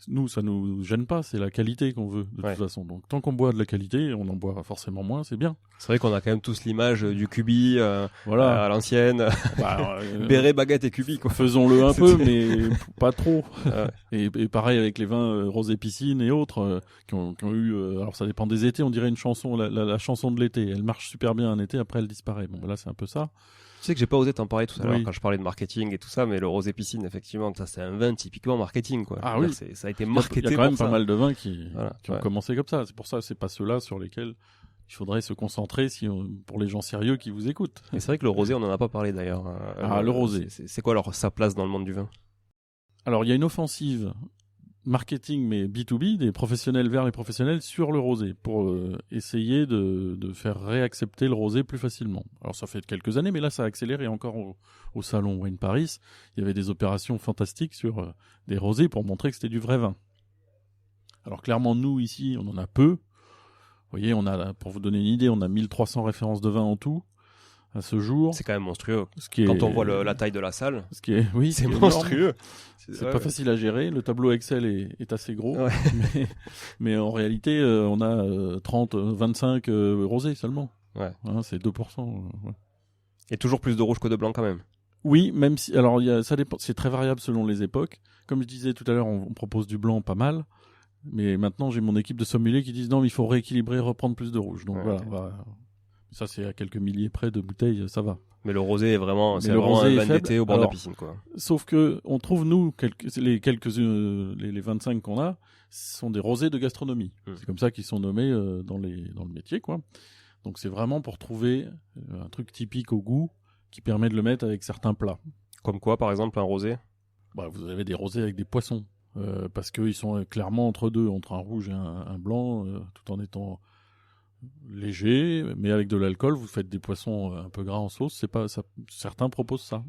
Nous, ça nous gêne pas, c'est la qualité qu'on veut, de toute façon. Donc, tant qu'on boit de la qualité, on en boit forcément moins, c'est bien. C'est vrai qu'on a quand même tous l'image du cubi Voilà. à l'ancienne. Béret, baguette et cubi, quoi. Faisons-le un peu, mais pas trop. Ouais. Et pareil avec les vins rosé piscine et autres qui ont eu. Alors ça dépend des étés, on dirait une chanson, la chanson de l'été. Elle marche super bien un été, après elle disparaît. Bon, ben là c'est un peu ça. Tu sais que j'ai pas osé t'en parler tout à l'heure Oui. quand je parlais de marketing et tout ça, mais le rosé piscine, effectivement, ça c'est un vin typiquement marketing, quoi. Ah Je veux oui. dire, ça a été Il marketé. y a quand même pour pas ça. mal de vins qui ont Ouais. commencé comme ça. C'est pour ça, c'est pas ceux-là sur lesquels il faudrait se concentrer pour les gens sérieux qui vous écoutent. Et c'est vrai que le rosé, on en a pas parlé d'ailleurs. Le rosé. C'est quoi alors sa place dans le monde du vin? Alors il y a une offensive marketing, mais B2B, des professionnels vers les professionnels sur le rosé, pour essayer de faire réaccepter le rosé plus facilement. Alors ça fait quelques années, mais là ça a accéléré encore au salon Wine Paris. Il y avait des opérations fantastiques sur des rosés pour montrer que c'était du vrai vin. Alors clairement, nous ici, on en a peu. Vous voyez, pour vous donner une idée, on a 1300 références de vin en tout à ce jour. C'est quand même monstrueux. Quand Quand on voit la taille de la salle, oui, c'est énorme. monstrueux. C'est pas facile à gérer. Le tableau Excel est assez gros. Ouais. mais en réalité, on a 30, 25 rosés seulement. Ouais. Hein, c'est 2%. Ouais. Et toujours plus de rouge que de blanc quand même. Oui, même si. Alors, ça dépend. C'est très variable selon les époques. Comme je disais tout à l'heure, on propose du blanc pas mal. Mais maintenant, j'ai mon équipe de sommeliers qui disent non, mais il faut rééquilibrer, reprendre plus de rouge. Donc Ouais, voilà. okay. Ça, c'est à quelques milliers près de bouteilles, ça va. Mais le rosé est vraiment, Mais le vraiment rosé un est vin faible. d'été au bord de la piscine, quoi. Sauf que on trouve, nous, les 25 qu'on a, ce sont des rosés de gastronomie. C'est comme ça qu'ils sont nommés dans le métier, quoi. Donc c'est vraiment pour trouver un truc typique au goût qui permet de le mettre avec certains plats. Comme quoi, par exemple, un rosé? Vous avez des rosés avec des poissons, parce qu'ils sont clairement entre deux, entre un rouge et un blanc, tout en étant léger, mais avec de l'alcool. Vous faites des poissons un peu gras en sauce. C'est pas ça. Certains proposent ça.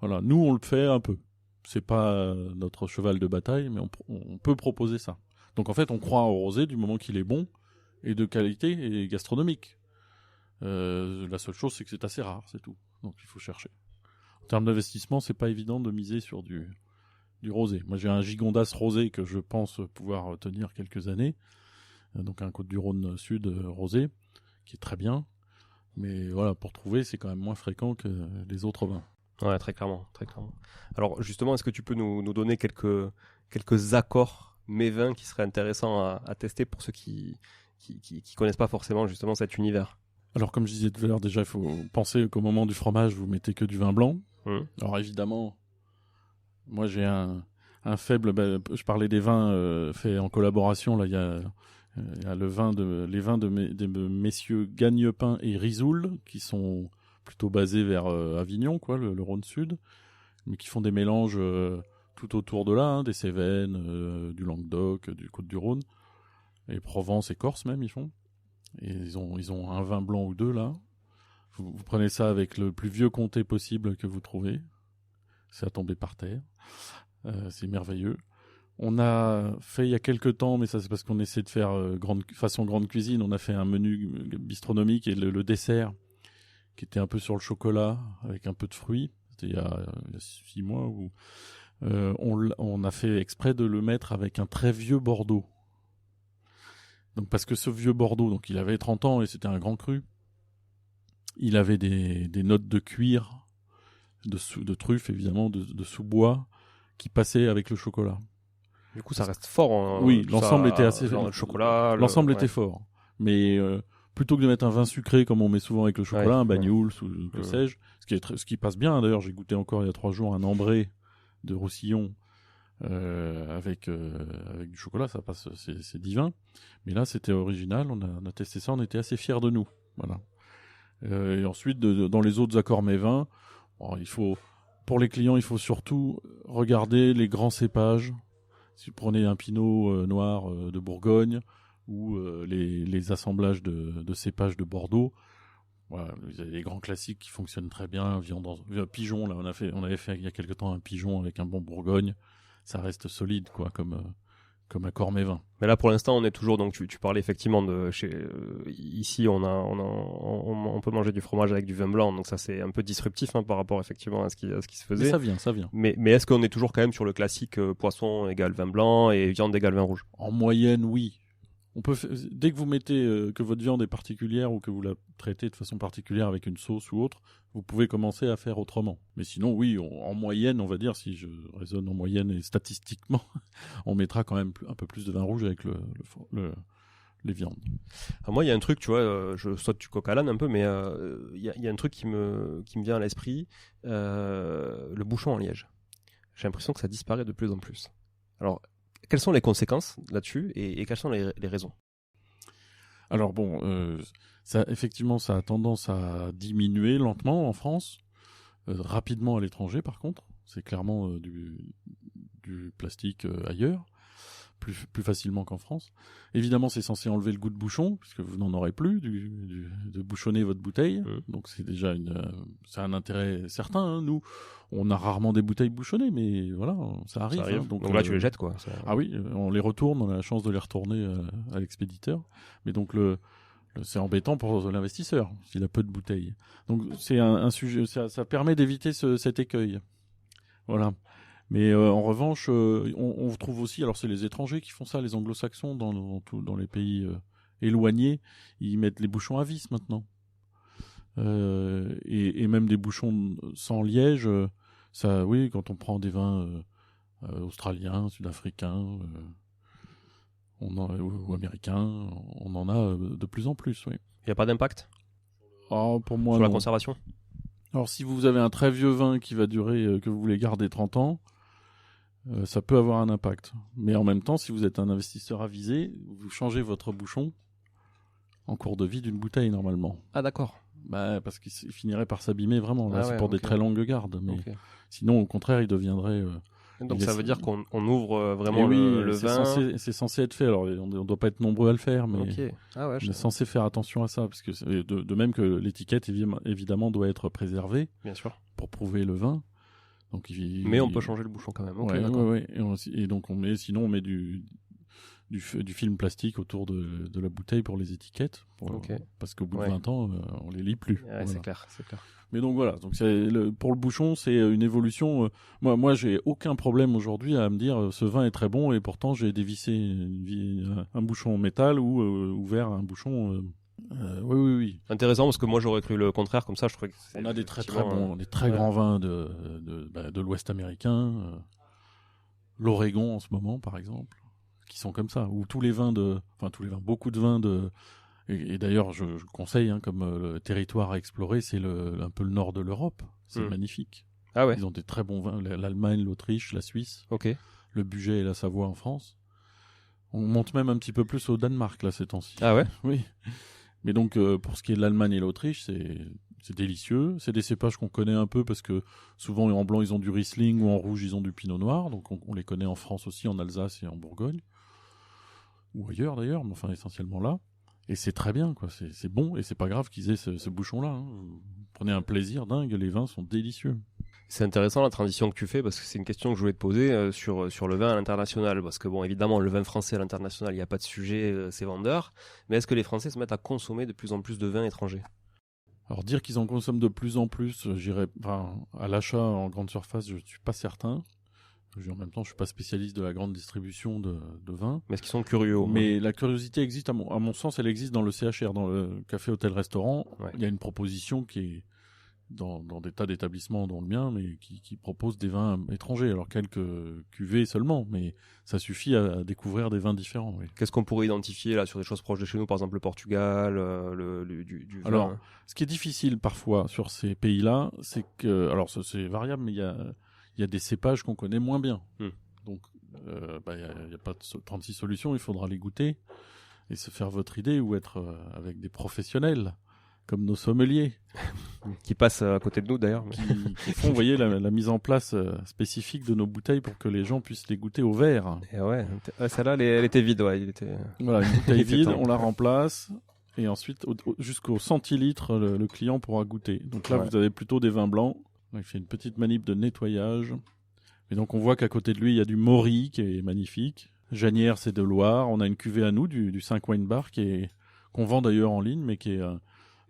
Voilà, nous on le fait un peu. C'est pas notre cheval de bataille, mais on peut proposer ça. Donc en fait, on croit au rosé du moment qu'il est bon et de qualité et gastronomique. La seule chose, c'est que c'est assez rare, c'est tout. Donc il faut chercher. En termes d'investissement, c'est pas évident de miser sur du rosé. Moi, j'ai un Gigondas rosé que je pense pouvoir tenir quelques années. Donc un Côte-du-Rhône Sud rosé, qui est très bien. Mais voilà, pour trouver, c'est quand même moins fréquent que les autres vins. Ouais, très clairement, très clairement. Alors justement, est-ce que tu peux nous donner quelques accords mévins qui seraient intéressants à tester pour ceux qui connaissent pas forcément justement cet univers? Alors comme je disais tout à l'heure, déjà il faut penser qu'au moment du fromage, vous mettez que du vin blanc. Alors évidemment, moi j'ai un faible. Je parlais des vins faits en collaboration. Là, il y a les vins des messieurs Gagnepin et Risoul, qui sont plutôt basés vers Avignon, quoi, le Rhône Sud, mais qui font des mélanges tout autour de là, hein, des Cévennes, du Languedoc, du Côte-du-Rhône, et Provence et Corse même, ils font. Et ils ont un vin blanc ou deux là. Vous prenez ça avec le plus vieux comté possible que vous trouvez. C'est à tomber par terre. C'est merveilleux. On a fait il y a quelques temps, mais ça c'est parce qu'on essaie de faire façon grande cuisine, on a fait un menu bistronomique et le dessert qui était un peu sur le chocolat avec un peu de fruits. C'était il y a 6 mois où on a fait exprès de le mettre avec un très vieux Bordeaux. Donc parce que ce vieux Bordeaux, donc il avait 30 ans et c'était un grand cru. Il avait des notes de cuir, de truffe évidemment, de sous-bois qui passaient avec le chocolat. Du coup, ça reste fort. Oui, l'ensemble était assez. Le chocolat. L'ensemble était fort, mais plutôt que de mettre un vin sucré comme on met souvent avec le chocolat, un Banyuls ou que sais-je, ce qui passe bien. D'ailleurs, j'ai goûté encore il y a 3 jours un ambré de Roussillon avec du chocolat, ça passe, c'est divin. Mais là, c'était original. On a testé ça, on était assez fiers de nous. Voilà. Et ensuite, dans les autres accords mévins, pour les clients, il faut surtout regarder les grands cépages. Si vous prenez un pinot noir de Bourgogne ou les assemblages de cépages de Bordeaux, voilà, vous avez les grands classiques qui fonctionnent très bien. Pigeon, là, on avait fait il y a quelque temps un pigeon avec un bon Bourgogne. Ça reste solide, quoi, comme accord mévin. Mais là, pour l'instant, on est toujours. Donc, tu parlais effectivement de ici, on peut manger du fromage avec du vin blanc. Donc ça, c'est un peu disruptif par rapport effectivement à ce qui se faisait. Mais ça vient. Mais est-ce qu'on est toujours quand même sur le classique poisson égale vin blanc et viande égale vin rouge? En moyenne, oui. Dès que vous mettez que votre viande est particulière ou que vous la traitez de façon particulière avec une sauce ou autre, vous pouvez commencer à faire autrement. Mais sinon, oui, en moyenne, on va dire, si je raisonne en moyenne et statistiquement, on mettra quand même un peu plus de vin rouge avec les viandes. Alors moi, il y a un truc, tu vois, je saute du coq à l'âne un peu, mais il y a un truc qui me vient à l'esprit, le bouchon en liège. J'ai l'impression que ça disparaît de plus en plus. Alors, quelles sont les conséquences là-dessus et quelles sont les raisons? Alors bon, effectivement, ça a tendance à diminuer lentement en France, rapidement à l'étranger par contre. C'est clairement du plastique ailleurs, plus facilement qu'en France. Évidemment, c'est censé enlever le goût de bouchon, puisque vous n'en aurez plus de bouchonner votre bouteille. Donc c'est déjà c'est un intérêt certain. Hein. Nous, on a rarement des bouteilles bouchonnées, mais voilà, ça arrive. Hein. Donc là, tu les jettes, quoi. Ah oui, on les retourne, on a la chance de les retourner à l'expéditeur. Mais donc c'est embêtant pour l'investisseur s'il a peu de bouteilles. Donc c'est un sujet, ça permet d'éviter cet écueil. Voilà. Mais en revanche, on trouve aussi, alors c'est les étrangers qui font ça, les anglo-saxons dans les pays éloignés, ils mettent les bouchons à vis maintenant. Et même des bouchons sans liège, ça, oui, quand on prend des vins australiens, sud-africains ou américains, on en a de plus en plus, oui. Il n'y a pas d'impact? Pour moi, sur la non. conservation. Alors, si vous avez un très vieux vin qui va durer, que vous voulez garder 30 ans, ça peut avoir un impact. Mais en même temps, si vous êtes un investisseur avisé, vous changez votre bouchon en cours de vie d'une bouteille, normalement. Ah, d'accord. Parce qu'il finirait par s'abîmer vraiment. Là, c'est pour des ok. très longues gardes. Mais Ok. sinon, au contraire, il deviendrait... Donc ça veut dire qu'on ouvre vraiment Et oui, le vin. c'est censé être fait. Alors, on ne doit pas être nombreux à le faire, mais Ok. Ah ouais, on est censé faire attention à ça. Parce que de même que l'étiquette, évidemment, doit être préservée bien sûr. pour prouver le vin. Donc, Mais on peut changer le bouchon quand même. Ok, ouais, d'accord. ouais. Et donc, sinon, on met du film plastique autour de la bouteille pour les étiquettes. Parce qu'au bout de 20 ans, on les lit plus. Ouais, Voilà. c'est clair. Mais donc voilà, donc pour le bouchon, c'est une évolution. Moi, j'ai aucun problème aujourd'hui à me dire ce vin est très bon et pourtant j'ai dévissé un bouchon en métal ou ouvert un bouchon. Oui. Intéressant parce que moi j'aurais cru le contraire, comme ça je trouvais que On a des très bons, des très grands vins de l'Ouest américain, l'Oregon en ce moment par exemple, qui sont comme ça. Ou beaucoup de vins de. Et d'ailleurs, je conseille, comme le territoire à explorer, c'est un peu le nord de l'Europe. C'est magnifique. Ah ouais. Ils ont des très bons vins, l'Allemagne, l'Autriche, la Suisse, le Bugey et la Savoie en France. On monte même un petit peu plus au Danemark, là, ces temps-ci. Ah ouais. Oui. Mais donc, pour ce qui est de l'Allemagne et l'Autriche, c'est délicieux. C'est des cépages qu'on connaît un peu parce que souvent, en blanc, ils ont du Riesling ou en rouge, ils ont du Pinot Noir. Donc, on les connaît en France aussi, en Alsace et en Bourgogne. Ou ailleurs, d'ailleurs, mais enfin, essentiellement là. Et c'est très bien, quoi. C'est bon et c'est pas grave qu'ils aient ce bouchon-là. Vous prenez un plaisir dingue, les vins sont délicieux. C'est intéressant la transition que tu fais parce que c'est une question que je voulais te poser sur le vin à l'international. Parce que bon, évidemment, le vin français à l'international, il n'y a pas de sujet, c'est vendeur. Mais est-ce que les Français se mettent à consommer de plus en plus de vins étrangers ? Alors dire qu'ils en consomment de plus en plus, à l'achat en grande surface, je ne suis pas certain. En même temps, je suis pas spécialiste de la grande distribution de vin. Mais est-ce qu'ils sont curieux au moins ? Mais la curiosité existe, à mon sens, elle existe dans le CHR, dans le café, hôtel, restaurant. Ouais. Il y a une proposition qui est dans des tas d'établissements, dont le mien, mais qui propose des vins étrangers. Alors quelques cuvées seulement, mais ça suffit à découvrir des vins différents. Oui. Qu'est-ce qu'on pourrait identifier là sur des choses proches de chez nous, par exemple le Portugal, du vin ? Alors, ce qui est difficile parfois sur ces pays-là, c'est que, alors c'est variable, mais il y a des cépages qu'on connaît moins bien. Donc, il n'y a pas 36 solutions, il faudra les goûter et se faire votre idée ou être avec des professionnels, comme nos sommeliers. Qui passent à côté de nous d'ailleurs. Qui font, vous voyez, la mise en place spécifique de nos bouteilles pour que les gens puissent les goûter au verre. Et ouais, celle-là, elle était vide, ouais. Voilà, une bouteille vide, on la remplace. Et ensuite, jusqu'au centilitre, le client pourra goûter. Donc là, vous avez plutôt des vins blancs. Il fait une petite manip de nettoyage. Et donc, on voit qu'à côté de lui, il y a du Maury qui est magnifique. Janière, c'est de Loire. On a une cuvée à nous, du 5 Wine Bar, qu'on vend d'ailleurs en ligne, mais qui est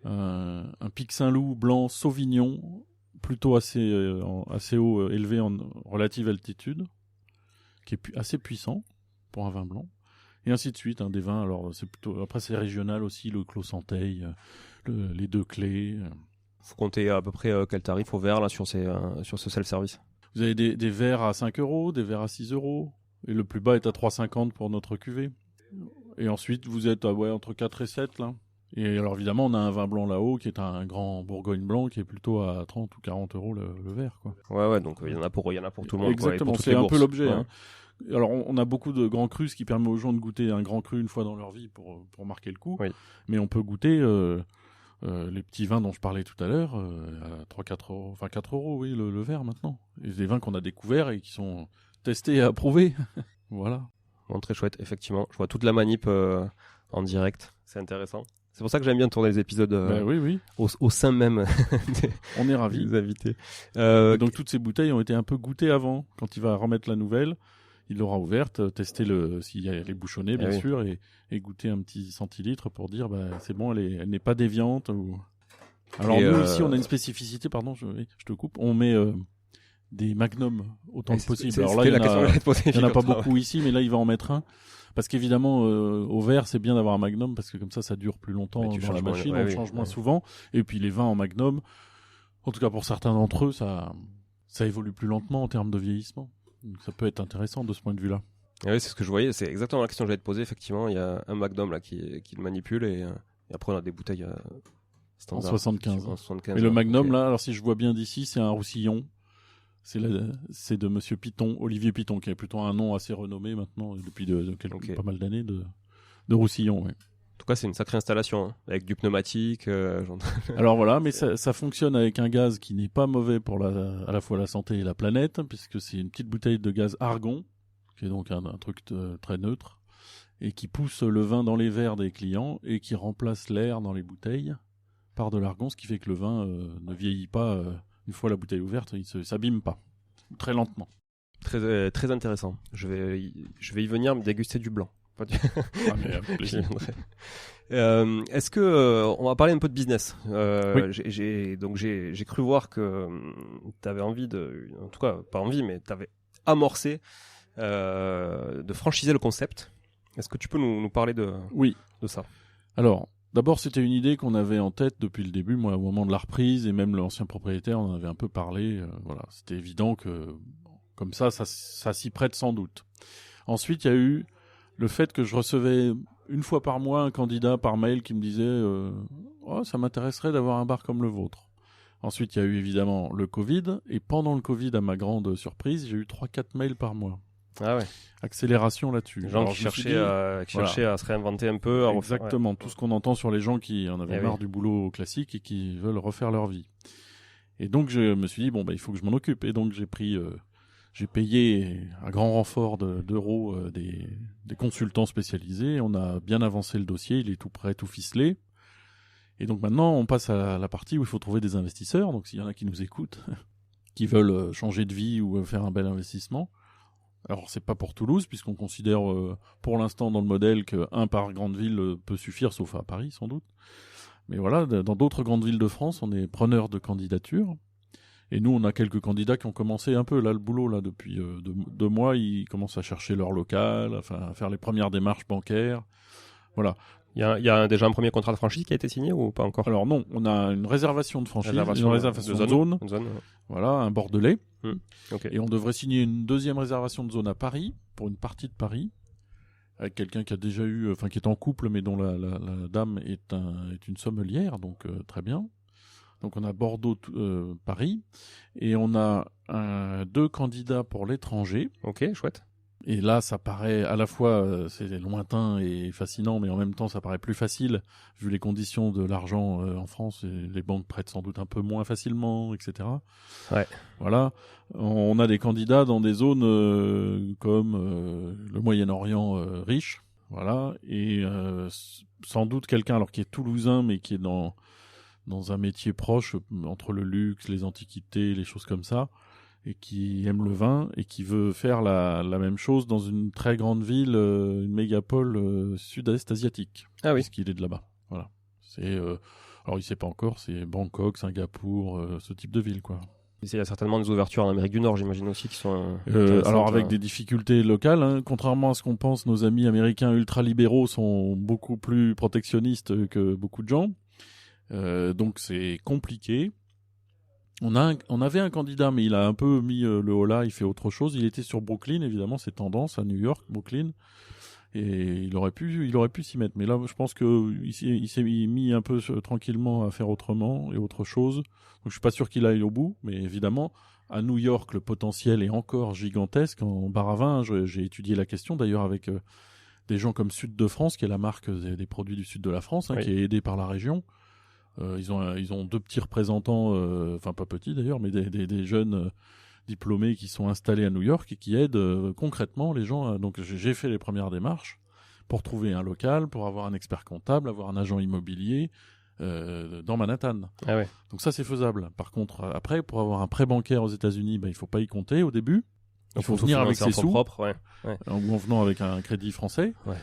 un Pic Saint-Loup blanc Sauvignon, plutôt assez haut, élevé en relative altitude, qui est assez puissant pour un vin blanc. Et ainsi de suite, des vins. Alors, après, c'est régional aussi, le Clos Santeil, les Deux Clés. Faut compter à peu près quel tarif au verre là sur ce self-service. Vous avez des verres à 5 €, des verres à 6 €, et le plus bas est à 3,50 pour notre cuvée. Et ensuite, vous êtes entre 4 et 7 là. Et alors évidemment, on a un vin blanc là-haut qui est un grand Bourgogne blanc qui est plutôt à 30 ou 40 € le verre, quoi. Ouais, donc il y en a pour tout le monde. Exactement, quoi, c'est un peu l'objet. Ouais. Alors on a beaucoup de grands crus, ce qui permet aux gens de goûter un grand cru une fois dans leur vie pour marquer le coup. Oui. Mais on peut goûter les petits vins dont je parlais tout à l'heure à 3-4 €, enfin 4 €, oui, le verre maintenant. Et des vins qu'on a découverts et qui sont testés et approuvés. Voilà. Bon, très chouette, effectivement. Je vois toute la manip en direct. C'est intéressant. C'est pour ça que j'aime bien tourner les épisodes oui. Au sein même on est ravis. des invités. Donc toutes ces bouteilles ont été un peu goûtées avant. Quand il va remettre la nouvelle, il l'aura ouverte, tester s'il y a les bouchonnés, bien sûr, et goûter un petit centilitre pour dire c'est bon, elle n'est pas déviante. Alors nous ici, on a une spécificité, pardon, je te coupe, on met des magnums autant que possible. Alors là, il n'y en a pas beaucoup ici, mais là, il va en mettre un. Parce qu'évidemment, au verre, c'est bien d'avoir un magnum, parce que comme ça dure plus longtemps dans la machine, on change moins souvent. Et puis les vins en magnum, en tout cas pour certains d'entre eux, ça évolue plus lentement en termes de vieillissement. Donc ça peut être intéressant de ce point de vue-là. Et oui, c'est ce que je voyais, c'est exactement la question que j'allais te poser. Effectivement, il y a un magnum là qui le manipule, et après on a des bouteilles En 75. En 75. Mais le Magnum, ok. là, alors si je vois bien d'ici, c'est un Roussillon. C'est de Monsieur Piton, Olivier Piton, qui est plutôt un nom assez renommé maintenant, depuis Ok. pas mal d'années de Roussillon. Ouais. En tout cas, c'est une sacrée installation, hein, avec du pneumatique. Alors voilà, mais ça fonctionne avec un gaz qui n'est pas mauvais pour à la fois la santé et la planète, puisque c'est une petite bouteille de gaz argon, qui est donc un truc très neutre, et qui pousse le vin dans les verres des clients et qui remplace l'air dans les bouteilles par de l'argon, ce qui fait que le vin ne vieillit pas une fois la bouteille ouverte, il ne s'abîme pas, très lentement. Très intéressant. Je vais y venir me déguster du blanc. Ah, mais avec plaisir. Est-ce que on va parler un peu de business. Oui. J'ai cru voir que tu avais envie en tout cas pas envie, mais tu avais amorcé de franchiser le concept. Est-ce que tu peux nous parler de ça? Alors, d'abord, c'était une idée qu'on avait en tête depuis le début. Moi, au moment de la reprise, et même l'ancien propriétaire, on en avait un peu parlé. Voilà, c'était évident que comme ça s'y prête sans doute. Ensuite, il y a eu le fait que je recevais une fois par mois un candidat par mail qui me disait ça m'intéresserait d'avoir un bar comme le vôtre. Ensuite, il y a eu évidemment le Covid, et pendant le Covid, à ma grande surprise, j'ai eu 3-4 mails par mois. Ah ouais. Accélération là-dessus. Les gens Alors, qui cherchaient à se réinventer un peu. Exactement, tout ce qu'on entend sur les gens qui en avaient marre du boulot classique et qui veulent refaire leur vie. Et donc je me suis dit il faut que je m'en occupe. Et donc j'ai payé à grand renfort d'euros des consultants spécialisés. On a bien avancé le dossier, il est tout prêt, tout ficelé. Et donc maintenant on passe à la partie où il faut trouver des investisseurs. Donc s'il y en a qui nous écoutent, qui veulent changer de vie ou faire un bel investissement. Alors c'est pas pour Toulouse, puisqu'on considère pour l'instant dans le modèle qu'un par grande ville peut suffire, sauf à Paris sans doute. Mais voilà, dans d'autres grandes villes de France, on est preneur de candidatures. Et nous, on a quelques candidats qui ont commencé un peu là le boulot là depuis 2 mois. Ils commencent à chercher leur local, à faire les premières démarches bancaires. Voilà. Il y a déjà un premier contrat de franchise qui a été signé ou pas encore? Alors non, on a une réservation de franchise, une réservation de zone. Voilà, un Bordelais. Okay. Et on devrait signer une deuxième réservation de zone à Paris, pour une partie de Paris, avec quelqu'un qui a déjà eu, qui est en couple, mais dont la dame est une sommelière, donc très bien. Donc on a Bordeaux, Paris, et on a 2 candidats pour l'étranger. Ok, chouette. Et là, ça paraît à la fois c'est lointain et fascinant, mais en même temps, ça paraît plus facile vu les conditions de l'argent en France. Et les banques prêtent sans doute un peu moins facilement, etc. Ouais. Voilà. On a des candidats dans des zones comme le Moyen-Orient riche, voilà, et sans doute quelqu'un alors qui est toulousain, mais qui est dans un métier proche entre le luxe, les antiquités, les choses comme ça, et qui aime le vin et qui veut faire la même chose dans une très grande ville, une mégapole sud-est asiatique. Ah oui. Puisqu'il est de là-bas. Voilà. C'est alors il sait pas encore, c'est Bangkok, Singapour, ce type de ville, quoi. Il y a certainement des ouvertures en Amérique du Nord, j'imagine aussi, qui sont alors avec des difficultés locales, hein. Contrairement à ce qu'on pense, nos amis américains ultra-libéraux sont beaucoup plus protectionnistes que beaucoup de gens. Donc c'est compliqué. On avait un candidat, mais il a un peu mis le holà, il fait autre chose. Il était sur Brooklyn, évidemment, c'est tendance à New York, Brooklyn, et il aurait pu s'y mettre. Mais là, je pense qu'il s'est mis un peu tranquillement à faire autrement et autre chose. Donc je suis pas sûr qu'il aille au bout, mais évidemment, à New York, le potentiel est encore gigantesque. En bar à vin, j'ai étudié la question d'ailleurs avec des gens comme Sud de France, qui est la marque des produits du sud de la France, Oui. qui est aidée par la région. Ils ont 2 petits représentants, pas petits d'ailleurs, mais des jeunes diplômés qui sont installés à New York et qui aident concrètement les gens. Donc j'ai fait les premières démarches pour trouver un local, pour avoir un expert comptable, avoir un agent immobilier dans Manhattan. Ah ouais. Donc ça c'est faisable. Par contre, après, pour avoir un prêt bancaire aux États-Unis, il faut pas y compter au début. Il faut venir avec ses sous, propres, ouais. en venant avec un crédit français. Ouais.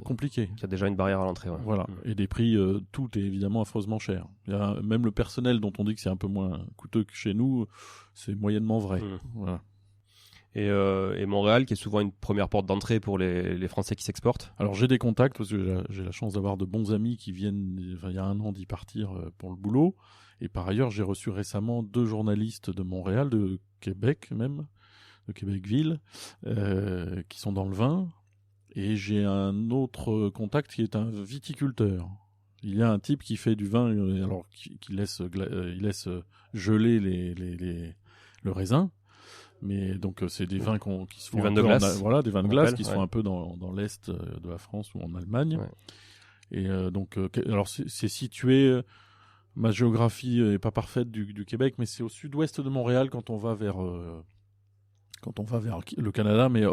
Compliqué. Il y a déjà une barrière à l'entrée. Ouais. Voilà. Et des prix, tout est évidemment affreusement cher. Il y a même le personnel dont on dit que c'est un peu moins coûteux que chez nous, c'est moyennement vrai. Voilà. Et Montréal, qui est souvent une première porte d'entrée pour les Français qui s'exportent. Alors j'ai des contacts, parce que j'ai la chance d'avoir de bons amis qui viennent, il y a 1 an, d'y partir pour le boulot. Et par ailleurs, j'ai reçu récemment 2 journalistes de Montréal, de Québec même, de Québec-Ville, qui sont dans le vin. Et j'ai un autre contact qui est un viticulteur. Il y a un type qui fait du vin, alors il laisse geler le raisin. Mais donc c'est des vins qui se font des vins de glace. Des vins de glace qui se font un peu dans l'est de la France ou en Allemagne. Ouais. Et alors c'est situé. Ma géographie est pas parfaite du Québec, mais c'est au sud-ouest de Montréal quand on va vers le Canada, mais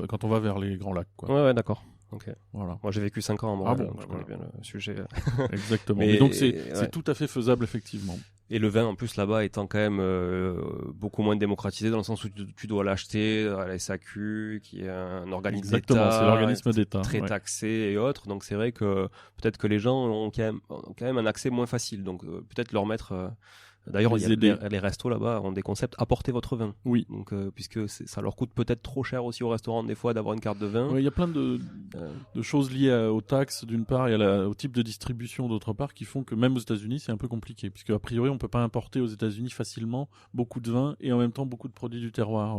quand on va vers les Grands Lacs, quoi. Ouais, d'accord. Ok. Voilà. Moi, j'ai vécu 5 ans à Montréal, donc je voilà. connais bien le sujet. Exactement. Mais donc c'est tout à fait faisable, effectivement. Et le vin, en plus, là-bas, étant quand même beaucoup moins démocratisé, dans le sens où tu dois l'acheter à la SAQ, qui est un organisme Exactement, d'État. c'est l'organisme d'État. Très taxé et autres. Donc, c'est vrai que peut-être que les gens ont quand même un accès moins facile. Donc, peut-être leur mettre... D'ailleurs, les restos là-bas ont des concepts apportez votre vin. Oui. Donc, puisque ça leur coûte peut-être trop cher aussi au restaurant des fois d'avoir une carte de vin. Il y a plein de choses liées aux taxes d'une part et au type de distribution d'autre part qui font que même aux États-Unis c'est un peu compliqué, puisque a priori on peut pas importer aux États-Unis facilement beaucoup de vin et en même temps beaucoup de produits du terroir.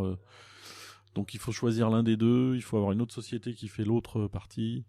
Donc il faut choisir l'un des deux. Il faut avoir une autre société qui fait l'autre partie.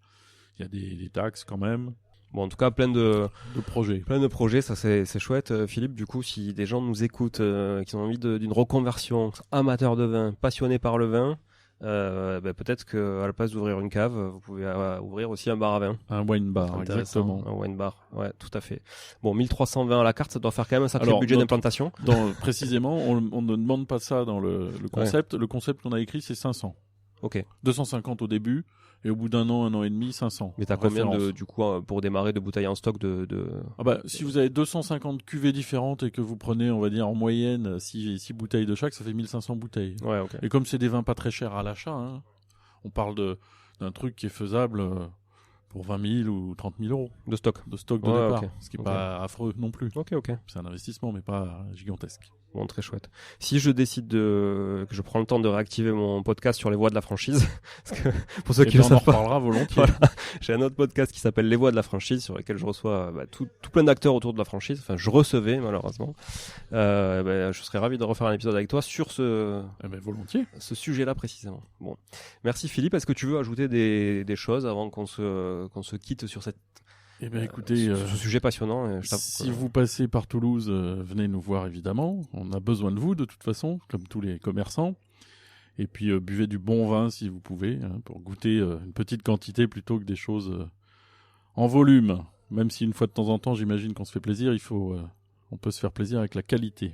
Il y a des taxes quand même. Bon, en tout cas, plein de projets. Plein de projets, ça c'est chouette. Philippe, du coup, si des gens nous écoutent, qui ont envie d'une reconversion, amateurs de vin, passionnés par le vin, peut-être qu'à la place d'ouvrir une cave, vous pouvez ouvrir aussi un bar à vin. Un wine bar, exactement. Un wine bar, ouais, tout à fait. Bon, 1300 vins à la carte, ça doit faire quand même un sacré budget d'implantation. Précisément, on ne demande pas ça dans le concept. Ouais. Le concept qu'on a écrit, c'est 500. Ok. 250 au début. Et au bout d'un an et demi, 500. Mais t'as combien du coup pour démarrer de bouteilles en stock si vous avez 250 cuvées différentes et que vous prenez, on va dire en moyenne 6 bouteilles de chaque, ça fait 1500 bouteilles. Ouais, ok. Et comme c'est des vins pas très chers à l'achat, on parle d'un truc qui est faisable pour 20 000 ou 30 000 euros. De stock de départ. Okay. Ce qui n'est pas affreux non plus. Ok. C'est un investissement, mais pas gigantesque. Bon, très chouette. Si je décide que je prends le temps de réactiver mon podcast sur les voies de la franchise, parce que pour ceux qui le savent pas, on en reparlera volontiers. Voilà, j'ai un autre podcast qui s'appelle Les Voies de la franchise, sur lequel je reçois tout plein d'acteurs autour de la franchise. Enfin, je recevais malheureusement. Je serais ravi de refaire un épisode avec toi sur volontiers. Ce sujet-là précisément. Bon, merci Philippe. Est-ce que tu veux ajouter des choses avant qu'on se quitte sur cette écoutez, ce sujet passionnant. Si vous passez par Toulouse, venez nous voir évidemment. On a besoin de vous de toute façon, comme tous les commerçants. Et puis buvez du bon vin si vous pouvez, pour goûter une petite quantité plutôt que des choses en volume. Même si une fois de temps en temps, j'imagine qu'on se fait plaisir, on peut se faire plaisir avec la qualité.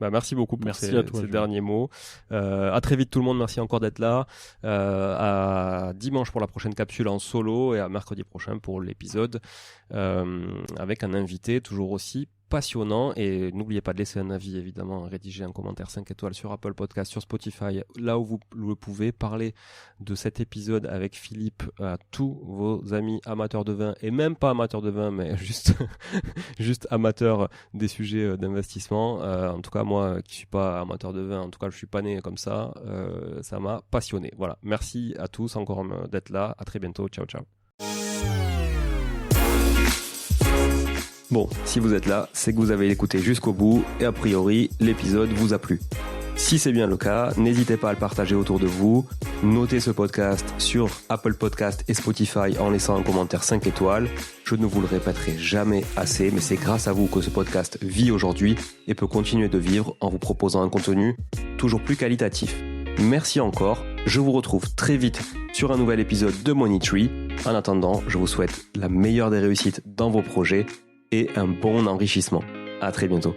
Merci beaucoup pour ces derniers mots. À très vite tout le monde, merci encore d'être là. À dimanche pour la prochaine capsule en solo et à mercredi prochain pour l'épisode avec un invité toujours aussi passionnant. Et n'oubliez pas de laisser un avis, évidemment, rédiger un commentaire 5 étoiles sur Apple Podcast, sur Spotify, là où vous le pouvez. Parler de cet épisode avec Philippe à tous vos amis amateurs de vin, et même pas amateurs de vin, mais juste amateurs des sujets d'investissement. En tout cas, moi qui suis pas amateur de vin, en tout cas je suis pas né comme ça, ça m'a passionné. Voilà, merci à tous encore d'être là. À très bientôt, ciao. Bon, si vous êtes là, c'est que vous avez écouté jusqu'au bout et a priori, l'épisode vous a plu. Si c'est bien le cas, n'hésitez pas à le partager autour de vous. Notez ce podcast sur Apple Podcast et Spotify en laissant un commentaire 5 étoiles. Je ne vous le répéterai jamais assez, mais c'est grâce à vous que ce podcast vit aujourd'hui et peut continuer de vivre en vous proposant un contenu toujours plus qualitatif. Merci encore. Je vous retrouve très vite sur un nouvel épisode de Money Tree. En attendant, je vous souhaite la meilleure des réussites dans vos projets et un bon enrichissement. À très bientôt.